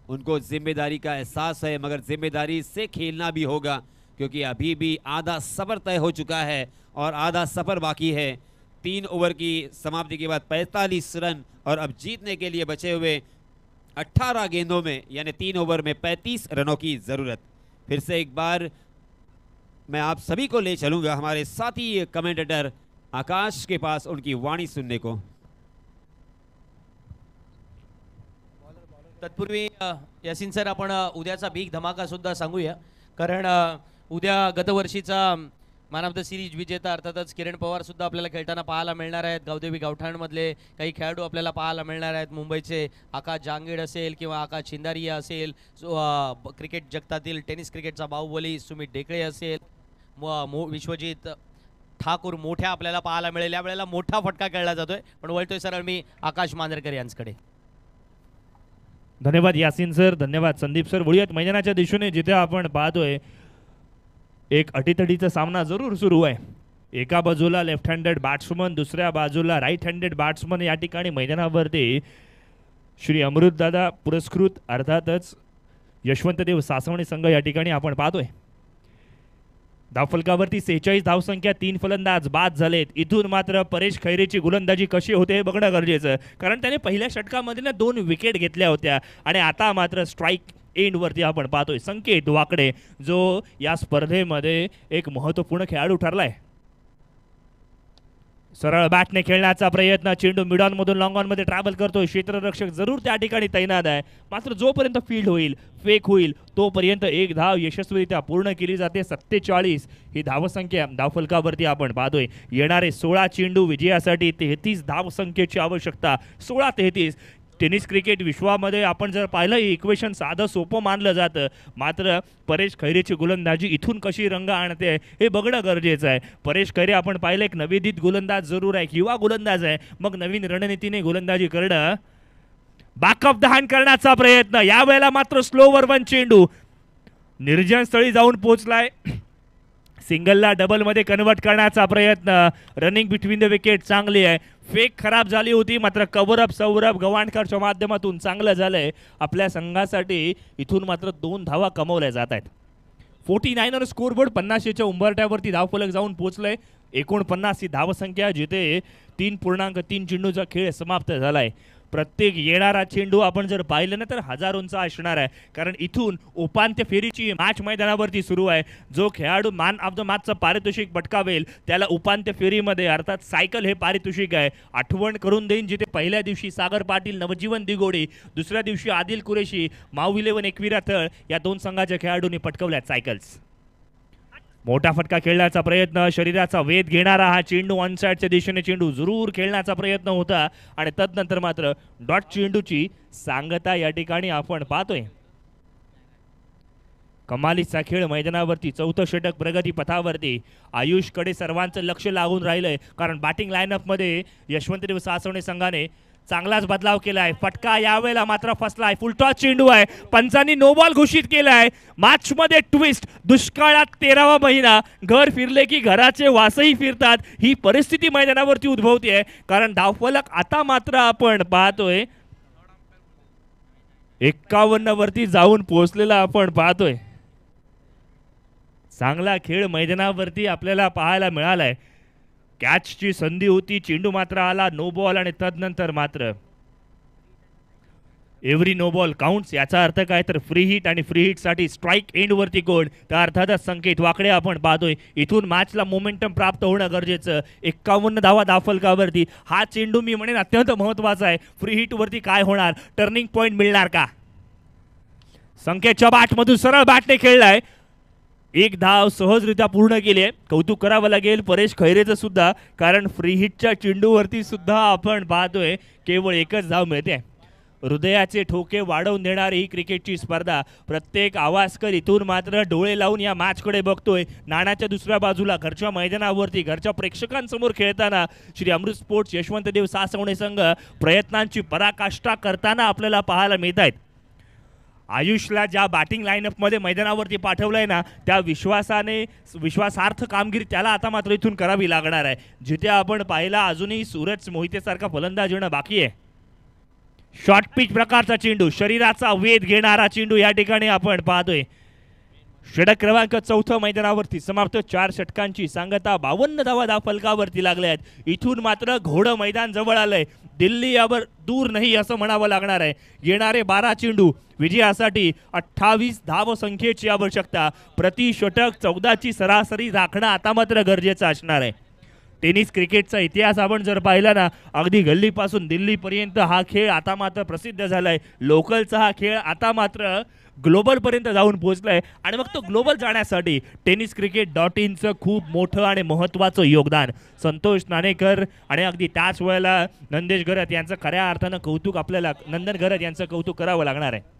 उनको जिम्मेदारी का एहसास है, मगर जिम्मेदारी से खेलना भी होगा क्योंकि अभी भी आधा सफर तय हो चुका है और आधा सफर बाकी है। 3 ओवर की समाप्ति के बाद 45 रन और अब जीतने के लिए बचे हुए 18 गेंदों में यानी 3 ओवर में 35 रनों की जरूरत। फिर से एक बार मैं आप सभी को ले चलूंगा हमारे साथी कमेंटेटर आकाश के पास उनकी वाणी सुनने को।
तत्पूर्वी यासिन सर, आपण उद्याचा बिग धमाका सुद्धा सांगूया, कारण उद्या गतवर्षीचा मॅन ऑफ द सिरीज विजेता अर्थातच किरण पवार सुद्धा आपल्याला खेळताना पाहायला मिळणार आहेत। गावदेवी गावठाणमधले काही खेळाडू आपल्याला पाहायला मिळणार आहेत। मुंबईचे आकाश जांगीड असेल किंवा आकाश चिंदारिया असेल, क्रिकेट जगतातील टेनिस क्रिकेटचा बाहुबली सुमित ढेकळे असेल, विश्वजित ठाकूर मोठ्या आपल्याला पाहायला मिळेल। यावेळेला मोठा फटका खेळला जातोय, पण वळतोय सरळ मी आकाश मांजरेकर यांच्याकडे।
धन्यवाद यासिन सर, धन्यवाद संदीप सर। वळूयात मैदानाच्या दिशेने, जिथे आपण पाहतोय एक अटीतटीचा सामना जरूर सुरू आहे। एका बाजूला लेफ्ट हँडेड बॅट्समन, दुसऱ्या बाजूला राईट हँडेड बॅट्समन। या ठिकाणी मैदानावरती श्री अमृतदादा पुरस्कृत अर्थातच यशवंतदेव सासवणे संघ या ठिकाणी आपण पाहतोय। धावफलकावरती 46 धावसंख्या, 3 फलंदाज बाद झालेत। इथून मात्र परेश खैरेची गोलंदाजी कशी होते हे बघणं गरजेचं, कारण त्याने पहिल्या षटकामध्ये ना 2 विकेट घेतल्या होत्या आणि आता मात्र स्ट्राईक एंड वरती आपण पाहतोय संकेत वाकडे, जो या स्पर्धेमध्ये एक महत्त्वपूर्ण खेळाडू ठरलाय। सरळ बॅटने खेळण्याचा प्रयत्न, चेंडू मिडॉन मधून लॉंग ऑन मध्ये ट्रॅव्हल करतोय। क्षेत्ररक्षक जरूर त्या ठिकाणी तैनात आहे, मात्र जोपर्यंत फील्ड होईल, फेक होईल, तोपर्यंत एक धाव यशस्वीरित्या पूर्ण केली जाते। 47 ही धावसंख्या धावफलकावरती आपण पाहतोय। येणारे 16 चेंडू विजयासाठी 33 धावसंख्येची आवश्यकता। 16-33 टेनिस क्रिकेट विश्वामध्ये आपण जर पाहिलं हे इक्वेशन साधं सोपं मानलं जातं, मात्र परेश खैरेची गोलंदाजी इथून कशी रंग आणते हे बघणं गरजेचं आहे। परेश खैरे आपण पाहिलं एक नवोदित गोलंदाज जरूर आहे, युवा गोलंदाज आहे, मग नवीन रणनीतीने गोलंदाजी करणं, बॅकअप दहान करण्याचा प्रयत्न। यावेळेला मात्र स्लोवर 1 चेंडू निर्जन स्थळी जाऊन पोहोचलाय। सिंगलला डबलमध्ये कन्वर्ट करण्याचा प्रयत्न, रनिंग बिटवीन द विकेट चांगली आहे। फेक खराब झाली होती, मात्र कव्हरअप सौरभ गव्हाणकरच्या माध्यमातून चांगलं झालंय आपल्या संघासाठी। इथून मात्र 2 धावा कमवल्या जात आहेत। 49 स्कोरबोर्ड 50च्या उंबरठ्यावरती धावफलक जाऊन पोहोचलंय. 49 ही धावसंख्या, जिथे 3.3 चेंडूचा खेळ समाप्त झालाय. प्रत्येक येणारा चेंडू आपण जर पाहिलं ना तर हजारोंचा असणार आहे, कारण इथून उपांत्य फेरीची मॅच मैदानावरती सुरू आहे. जो खेळाडू मॅन ऑफ द मॅचचं पारितोषिक पटकावेल त्याला उपांत्य फेरीमध्ये अर्थात सायकल हे पारितोषिक आहे. आठवण करून देईन, जिथे पहिल्या दिवशी सागर पाटील, नवजीवन दिगोडी, दुसऱ्या दिवशी आदिल कुरेशी, माऊ 11 एकविरा तळ या 2 संघाच्या खेळाडूंनी पटकवल्यात सायकल्स. मोठा फटका खेळण्याचा प्रयत्न, शरीराचा वेध घेणारा हा चेंडू ऑन साइडच्या दिशेने चेंडू जरूर खेळण्याचा प्रयत्न होता आणि तदनंतर मात्र डॉट चेंडूची सांगता या ठिकाणी आपण पाहतोय. कमालीचा खेळ मैदानावरती, 4थं षटक प्रगती पथावरती. आयुषकडे सर्वांचं लक्ष लागून राहिलंय, कारण बॅटिंग लाईनअपमध्ये यशवंतदेव सासवणे संघाने चांगलाच बदलाव केलाय. फटका यावेळेला मात्र फसलाय. फुलटॉस चेंडू आहे, पंचांनी नो बॉल घोषित केलाय. मॅच मध्ये ट्विस्ट, दुष्काळात 13वा महिना, घर फिरले की घराचे वासही फिरतात, ही परिस्थिती मैदानावरती उद्भवते. कारण धावफलक आता मात्र आपण पाहतोय 51 वरती जाऊन पोहोचलेला आपण पाहतोय. चांगला खेळ मैदानावरती आपल्याला पाहायला मिळालाय. कॅचची संधी होती, चेंडू मात्र आला, नो बॉल आणि तदनंतर मात्र एव्हरी नो बॉल काउंट्स. याचा अर्थ काय तर फ्री हिट, आणि फ्री हिट साठी स्ट्राईक एंड वरती कोण, तर अर्थातच संकेत वाकडे आपण पाहतोय. इथून मॅचला मोमेंटम प्राप्त होणं गरजेचं. 51 धावा धावफलकावरती. हा चेंडू मी म्हणेन अत्यंत महत्वाचा आहे. फ्री हिट वरती काय होणार, टर्निंग पॉइंट मिळणार का? संकेतच्या बॅटमधून सरळ बॅटने खेळलाय, 1 धाव सहजरित्या पूर्ण केली आहे. कौतुक करावं लागेल परेश खैरेचं सुद्धा, कारण फ्री हिटच्या चेंडूवरती सुद्धा आपण पाहतोय केवळ 1च धाव मिळते. हृदयाचे ठोके वाढवून देणारी ही क्रिकेटची स्पर्धा. प्रत्येक आवाजकर इथून मात्र डोळे लावून या मॅचकडे बघतोय. नाण्याच्या दुसऱ्या बाजूला घरच्या मैदानावरती घरच्या प्रेक्षकांसमोर खेळताना श्री अमृत स्पोर्ट्स यशवंतदेव सासवणे संघ प्रयत्नांची पराकाष्ठा करताना आपल्याला पाहायला मिळत आहेत. आयुषला ज्या बॅटिंग लाईनअपमध्ये मैदानावरती पाठवलंय ना, त्या विश्वासार्थ कामगिरी त्याला आता मात्र इथून करावी लागणार आहे. जिथे आपण पाहिला अजूनही सूरज मोहितेसारखा फलंदाज येणं बाकी आहे. शॉर्ट पिच प्रकारचा चेंडू, शरीराचा वेध घेणारा चेंडू या ठिकाणी आपण पाहतोय. षटक क्रमांक 4 मैदानावरती समाप्त. 4 षटकांची सांगता, 52 धावा धावफलकावरती लागल्या आहेत. इथून मात्र घोडं मैदान जवळ आलंय. दिल्ली यावर दूर नाही असं म्हणावं लागणार आहे. येणारे 12 चेंडू विजयासाठी 28 धावसंख्येची आवश्यकता. प्रति षटक 14ची सरासरी राखणं आता मात्र गरजेचं असणार आहे. टेनिस क्रिकेटचा इतिहास आपण जर पाहिला ना, अगदी गल्लीपासून दिल्लीपर्यंत हा खेळ आता मात्र प्रसिद्ध झालाय. लोकलचा हा खेळ आता मात्र ग्लोबल पर्यंत जाऊन पोहोचलाय. आणि मग तो ग्लोबल जाण्यासाठी tenniscricket.inचं खूप मोठं आणि महत्त्वाचं योगदान. संतोष नाणेकर आणि अगदी त्याच वेळेला नंदेश घरत यांचं खऱ्या अर्थानं कौतुक, आपल्याला नंदन घरत यांचं कौतुक करावं लागणार आहे.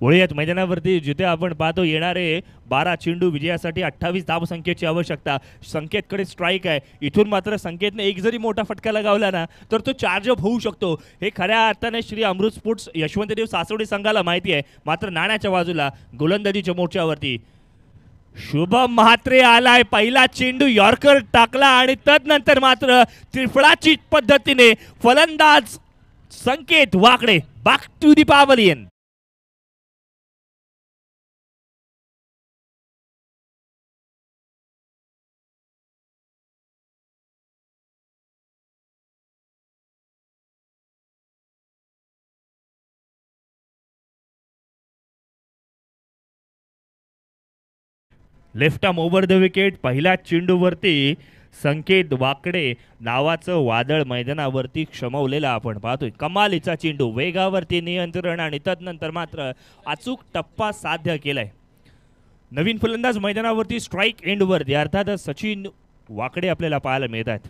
वळूयात मैदानावरती, जिथे आपण पाहतो येणारे 12 चेंडू विजयासाठी 28 धावसंख्येची आवश्यकता. संकेतकडे स्ट्राईक आहे. इथून मात्र संकेतने एक जरी मोठा फटका लगावला ना तर तो चार्जअप होऊ शकतो. हे खऱ्या अर्थाने श्री अमृत स्पोर्ट्स यशवंतदेव सासवडे संघाला माहिती आहे. मात्र नाण्याच्या बाजूला गोलंदाजीच्या मोर्चावरती शुभम म्हात्रे आलाय. पहिला चेंडू यॉर्कर टाकला आणि तदनंतर मात्र त्रिफळाची पद्धतीने फलंदाज Sanket Wakade back to the pavilion. Left arm over the wicket. पहिल्या चेंडूवरती संकेत वाकडे नावाचं वादळ मैदानावरती क्षमवलेलं आपण पाहतोय. कमालीचा चेंडू, वेगावरती नियंत्रण आणि तदनंतर मात्र अचूक टप्पा साध्य केलाय. नवीन फलंदाज मैदानावरती स्ट्राईक एंडवरती, अर्थात सचिन वाकडे आपल्याला पाहायला मिळतात.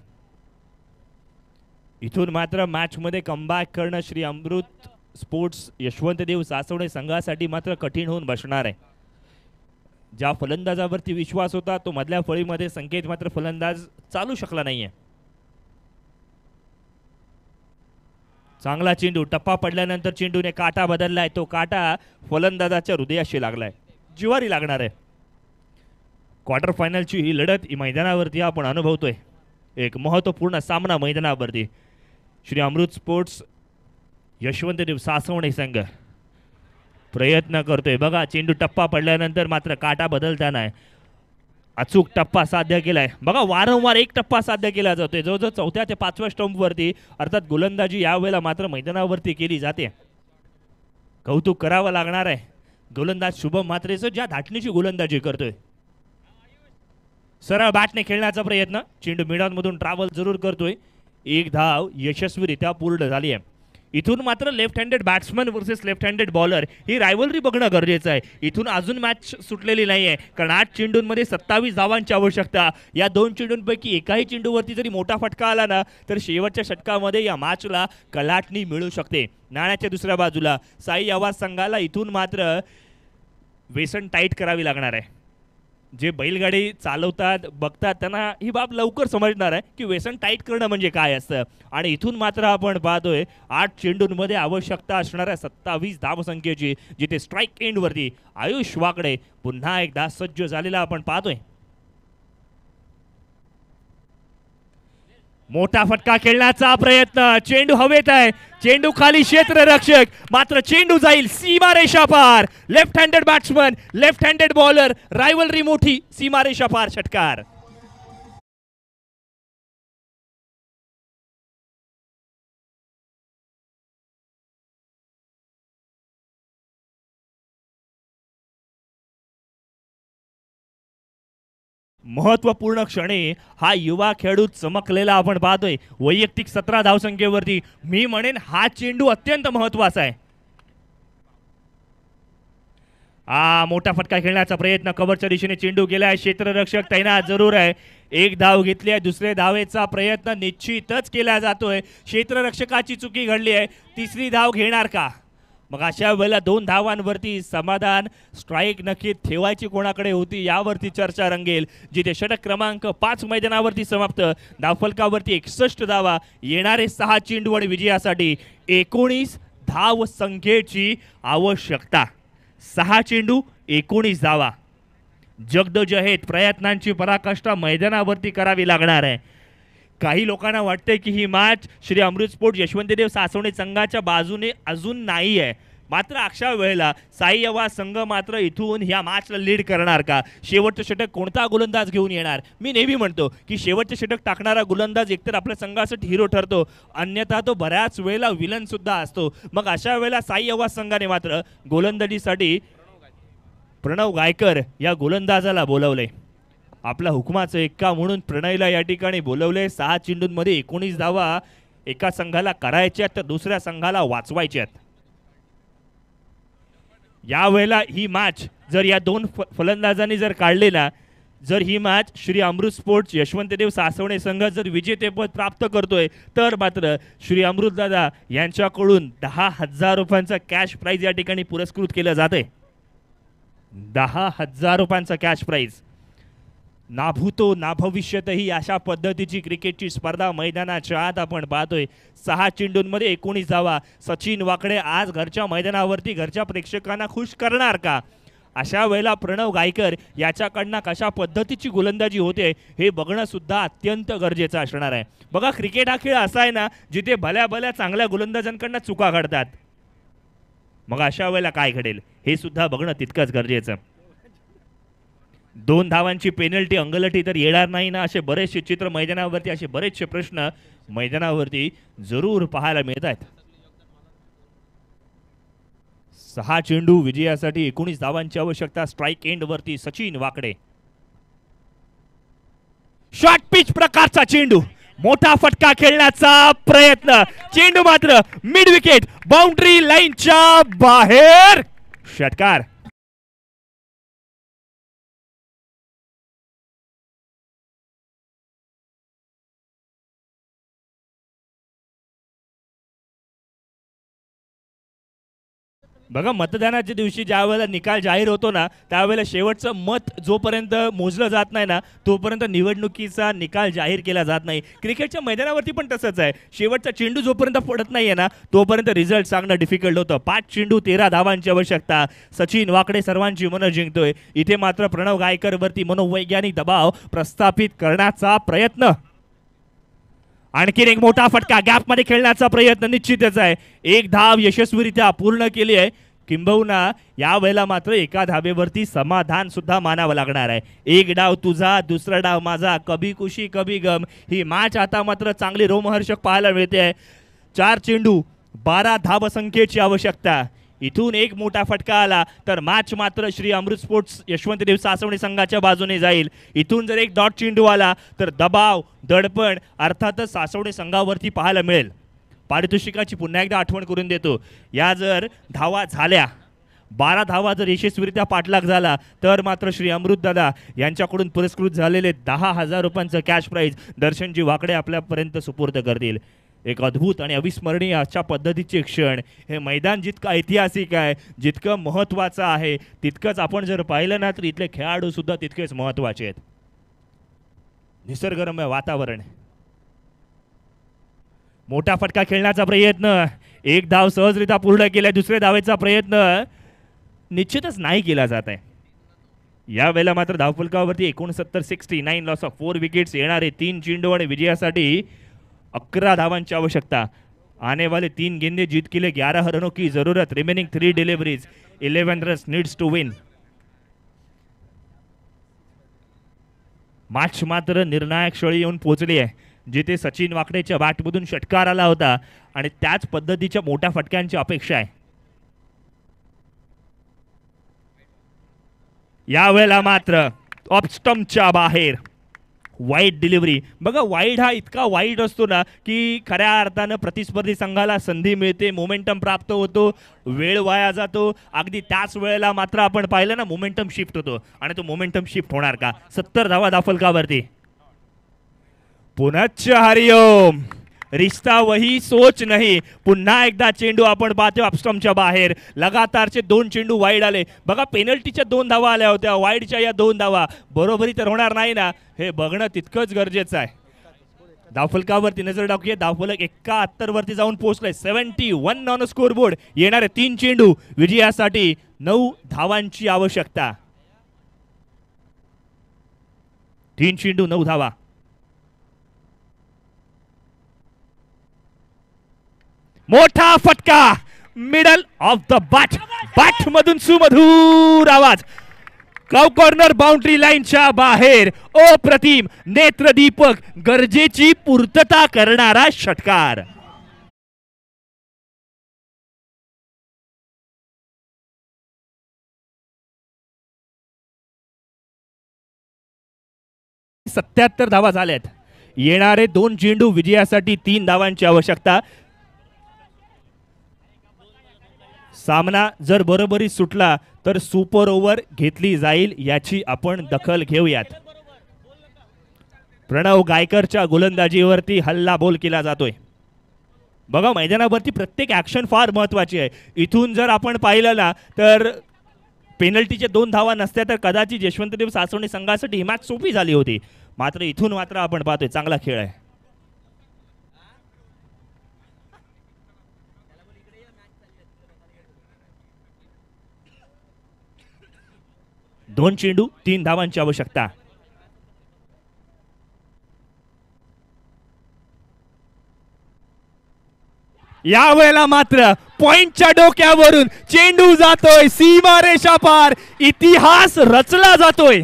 इथून मात्र मॅचमध्ये कमबॅक करणं श्री अमृत स्पोर्ट्स यशवंतदेव सासवणे संघासाठी मात्र कठीण होऊन बसणार आहे. ज्या फलंदाजावरती विश्वास होता तो मधल्या फळीमध्ये संकेत मात्र फलंदाज चालू शकला नाहीये. चांगला चेंडू, टप्पा पडल्यानंतर चेंडूने काटा बदललाय. तो काटा फलंदाजाच्या हृदयाशी लागलाय, जिवारी लागणार आहे. क्वार्टर फायनलची ही लढत मैदानावरती आपण अनुभवतोय. एक महत्त्वपूर्ण सामना मैदानावरती. श्री अमृत स्पोर्ट्स यशवंतदेव सासवणे संघ प्रयत्न करतोय बघा, चेंडू टप्पा पडल्यानंतर मात्र काटा बदलताना अचूक टप्पा साध्य केलाय बघा, वारंवार एक टप्पा साध्य केला जातोय जवळजवळ 4थ्या ते 5व्या स्टंपवरती, अर्थात गोलंदाजी यावेळेला मात्र मैदानावरती केली जाते. कौतुक करावं लागणार आहे गोलंदाज शुभम म्हात्रेचं, ज्या धाटणीची गोलंदाजी करतोय. सरळ बॅटने खेळण्याचा प्रयत्न, चेंडू मिडॉनमधून ट्रॅव्हल जरूर करतोय. एक धाव यशस्वीरित्या पूर्ण झाली आहे. इथून मात्र left handed batsman versus left handed bowler ही रायव्हलरी बघणं गरजेचं आहे. इथून अजून मॅच सुटलेली नाही आहे, कारण 8 चेंडूंमध्ये 27 धावांची आवश्यकता. या 2 चेंडूंपैकी एकाही चेंडूवरती जरी मोठा फटका आला ना, तर शेवटच्या षटकामध्ये या मॅचला कलाटणी मिळू शकते. नाण्याच्या दुसऱ्या बाजूला साई आवाज संघाला इथून मात्र वेसन टाईट करावी लागणार आहे. जे बैलगाडी चालवतात बघतात त्यांना ही बाब लवकर समजणार आहे की व्यसन टाईट करणं म्हणजे काय असतं. आणि इथून मात्र आपण पाहतोय 8 चेंडूंमध्ये आवश्यकता असणाऱ्या 27 धावसंख्येची, जिथे स्ट्राईक एंडवरती आयुष वाकडे पुन्हा एकदा सज्ज झालेला आपण पाहतोय. मोठा फटका खेळण्याचा प्रयत्न, चेंडू हवेत आहे, चेंडू खाली क्षेत्ररक्षक, मात्र चेंडू जाईल सीमारेषा पार. Left handed batsman, left handed bowler, rivalry मोठी, सीमारेषा पार षटकार. महत्वपूर्ण क्षणी हा युवा खेळाडू चमकलेला आपण पाहतोय. वैयक्तिक 17 धावसंख्येवरती मी म्हणेन हा चेंडू अत्यंत महत्वाचा आहे. मोठा फटका खेळण्याचा प्रयत्न, कव्हरच्या दिशेने चेंडू गेलाय, क्षेत्ररक्षक तैनात जरूर आहे. एक धाव घेतली आहे, दुसऱ्या धावेचा प्रयत्न निश्चितच केला जातोय. क्षेत्ररक्षकाची चुकी घडली आहे, तिसरी धाव घेणार का? मग अशा वेळेला 2 धावांवरती समाधान, स्ट्राईक नक्की ठेवायची कोणाकडे होती यावरती चर्चा रंगेल. जिथे षटक क्रमांक 5 मैदानावरती समाप्त, धावफलकावरती 61 धावा, येणारे 6 चेंडू आणि विजयासाठी 19 धाव संख्येची आवश्यकता. 6 चेंडू 19 धावा, जगदोजहेत प्रयत्नांची पराकाष्ठा मैदानावरती करावी लागणार आहे. काही लोकांना वाटते की ही मॅच श्री अमृत स्पोर्ट्स यशवंतदेव सासवणे संघाच्या बाजूने अजून नाही आहे, मात्र अशा वेळेला साई आवाज संघ मात्र इथून ह्या मॅचला लीड करणार का? शेवटचं षटक कोणता गोलंदाज घेऊन येणार? मी नेहमी म्हणतो की शेवटचे षटक टाकणारा गोलंदाज एकतर आपल्या संघासाठी हिरो ठरतो, अन्यथा तो बऱ्याच वेळेला विलन सुद्धा असतो. मग अशा वेळेला साई आवाज संघाने मात्र गोलंदाजीसाठी प्रणव गायकर या गोलंदाजाला बोलवले. आपला हुकमाचं एक्का म्हणून प्रणयला या ठिकाणी बोलवले. 6 चेंडूंमध्ये 19 धावा एका संघाला करायच्यात तर दुसऱ्या संघाला वाचवायच्यात. यावेळेला ही मॅच जर या 2 फलंदाजांनी जर काढले ना, जर ही मॅच श्री अमृत स्पोर्ट्स यशवंतदेव सासवणे संघ जर विजेतेपद प्राप्त करतोय, तर मात्र श्री अमृतदादा यांच्याकडून 10,000 रुपयांचा कॅश प्राइज या ठिकाणी पुरस्कृत केलं जाते. 10,000 रुपयांचा कॅश प्राइज. ना भूतो ना भविष्यतही अशा पद्धतीची क्रिकेटची स्पर्धा मैदानाच्या आत आपण पाहतोय. 6 चेंडूंमध्ये 19 धावा. सचिन वाकडे आज घरच्या मैदानावरती घरच्या प्रेक्षकांना खुश करणार का? अशा वेळेला प्रणव गायकर याच्याकडनं कशा पद्धतीची गोलंदाजी होते हे बघणं सुद्धा अत्यंत गरजेचं असणार आहे. बघा, क्रिकेट हा खेळ असा आहे ना, जिथे भल्या भल्या चांगल्या गोलंदाजांकडनं चुका घडतात. मग अशा वेळेला काय घडेल हे सुद्धा बघणं तितकंच गरजेचं. 2 धावांची पेनल्टी अंगलटी तर येणार नाही ना, असे बरेचसे चित्र मैदानावरती, असे बरेचसे प्रश्न मैदानावरती जरूर पाहायला मिळत आहेत. 6 चेंडू विजयासाठी 19 धावांची आवश्यकता. स्ट्राईक एंड वरती सचिन वाकडे. शॉर्ट पिच प्रकारचा चेंडू, मोठा फटका खेळण्याचा प्रयत्न, चेंडू मात्र मिड विकेट बाउंड्री लाईनच्या बाहेर. षटकार. बघा, मतदानाच्या दिवशी ज्या वेळेला निकाल जाहीर होतो ना, त्यावेळेला शेवटचं मत जोपर्यंत मोजलं जात नाही ना, तोपर्यंत निवडणुकीचा निकाल जाहीर केला जात नाही. क्रिकेटच्या मैदानावरती पण तसंच आहे. शेवटचा चेंडू जोपर्यंत पडत नाहीये ना, तोपर्यंत रिझल्ट सांगणं डिफिकल्ट होतं. 5 चेंडू 13 धावांची आवश्यकता. सचिन वाकडे सर्वांची मनं जिंकतोय. इथे मात्र प्रणव गायकर वरती मनोवैज्ञानिक दबाव प्रस्थापित करण्याचा प्रयत्न. आणखीन एक मोठा फटका, गॅप मध्ये खेळण्याचा प्रयत्न निश्चितच आहे. 1 धाव यशस्वीरित्या पूर्ण केली आहे. किंबहुना या वेळेला मात्र एका धाबेवरती समाधान सुद्धा मानावं लागणार आहे. एक डाव तुझा, दुसरा डाव माझा, कभी खुशी कभी गम, ही मॅच आता मात्र चांगली रोमहर्षक पाहायला मिळते. 4 चेंडू 12 धावसंख्येची आवश्यकता. इथून एक मोठा फटका आला तर मॅच मात्र श्री अमृत स्पोर्ट्स यशवंतदेव सासवणे संघाच्या बाजूने जाईल. इथून जर एक डॉट चेंडू आला तर दबाव, दडपण अर्थातच सासवणे संघावरती पाहायला मिळेल. पारितोषिकाची पुन्हा एकदा आठवण करून देतो. या जर धावा झाल्या, 12 धावा जर यशस्वीरित्या पाठलाग झाला तर मात्र श्री अमृतदादा यांच्याकडून पुरस्कृत झालेले 10,000 रुपयांचं कॅश प्राईज दर्शनजी वाकडे आपल्यापर्यंत सुपूर्द करतील. एक अद्भुत आणि अविस्मरणीय अशा पद्धतीचे क्षण. हे मैदान जितकं ऐतिहासिक आहे, जितकं महत्त्वाचं आहे, तितकंच आपण जर पाहिलं ना तर इथले खेळाडू सुद्धा तितकेच महत्त्वाचे आहेत. निसर्गरम्य वातावरण, मोठा फटका खेळण्याचा प्रयत्न, एक धाव सहजरित्या पूर्ण केल्या, दुसऱ्या धावेचा प्रयत्न निश्चितच नाही केला जात आहे. या वेळेला मात्र धावफलकावरती 69 लॉस ऑफ 4 विकेट्स, येणारे 3 चेंडू आणि विजयासाठी 11 धावांची आवश्यकता. आने वाले 3 गेंदे जीत के लिए 11 रनों की जरूरत. Remaining 3 deliveries, 11 runs needs to win. Match मात्र निर्णायक क्षणी येऊन पोहोचली आहे, जिथे सचिन वाकडेच्या बॅटमधून षटकार आला होता आणि त्याच पद्धतीच्या मोठ्या फटक्यांची अपेक्षा आहे. यावेळेला मात्र ऑफ स्टंपच्या बाहेर वाईड डिलिव्हरी. बघा, वाईड हा इतका वाईड असतो ना की खऱ्या अर्थानं प्रतिस्पर्धी संघाला संधी मिळते, मोमेंटम प्राप्त होतो, वेळ वाया जातो. अगदी त्याच वेळेला मात्र आपण पाहिलं ना मोमेंटम शिफ्ट होतो. आणि तो मोमेंटम शिफ्ट होणार का? 70 धावा धावफलकावरती. पुनश्च हरिओम, रिश्ता वही सोच नाही. पुन्हा एकदा चेंडू आपण पाहतो अपस्टंपच्या बाहेर. लगातारचे 2 चेंडू वाईड आले. बघा, पेनल्टीच्या 2 धावा आल्या होत्या, वाईडच्या या 2 धावा. बरोबरी तर होणार नाही ना, हे बघणं तितकंच गरजेचं आहे. धावफलकावरती नजर टाकूया. धावफलक 71 वरती जाऊन पोहोचलंय. 71 ऑन स्कोर बोर्ड. येणारे 3 चेंडू विजयासाठी 9 धावांची आवश्यकता. 3 चेंडू 9 धावा. मोठा फटका, middle of the bat, bat मधून सुमधूर आवाज. कॉर्नर बाउंड्री लाईनच्या बाहेर अप्रतिम, नेत्रदीपक, गरजेची पूर्तता करणारा षटकार. सत्याहत्तर धावा झाल्यात. येणारे 2 चेंडू विजयासाठी 3 धावांची आवश्यकता. सामना जर बरोबरी सुटला तर सुपर ओव्हर घेतली जाईल, याची आपण दखल घेऊयात. प्रणव गायकरच्या गोलंदाजीवरती हल्ला बोल केला जातोय. बघा, मैदानावरती प्रत्येक ॲक्शन फार महत्त्वाची आहे. इथून जर आपण पाहिलं ना तर पेनल्टीचे 2 धावा नसत्या तर कदाचित यशवंतदेव सासवणे संघासाठी ही मॅच सोपी झाली होती. मात्र इथून मात्र आपण पाहतोय चांगला खेळ आहे. दोन चेंडू 3 धावांची आवश्यकता. या वेळेला मात्र पॉइंटच्या डोक्यावरून चेंडू जातोय सीमारेषा पार. इतिहास रचला जातोय.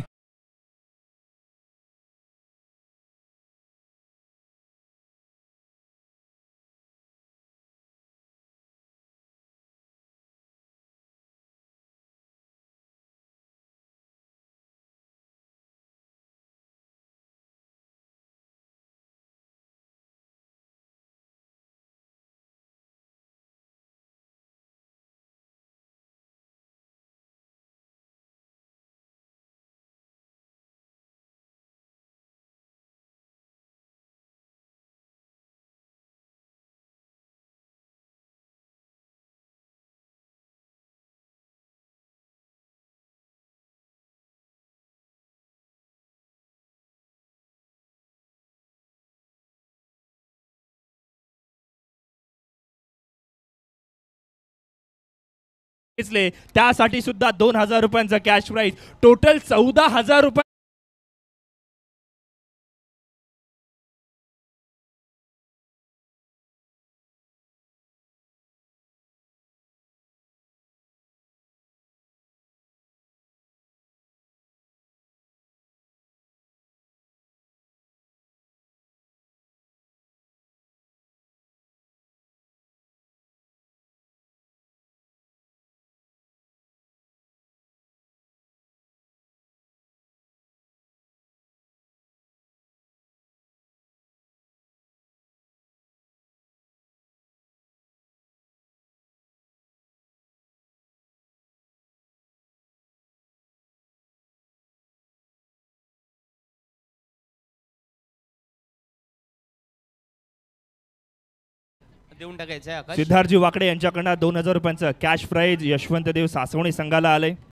त्यासाठी सुद्धा 2,000 रुपयांचा कॅश प्राईज. टोटल 14,000 रुपये.
देऊन टाकायचं आहे आकाश.
सिद्धार्थजी वाकडे यांच्याकडनं 2000 रुपयांचं कॅश प्राईज यशवंत देव सासवणी संघाला आले.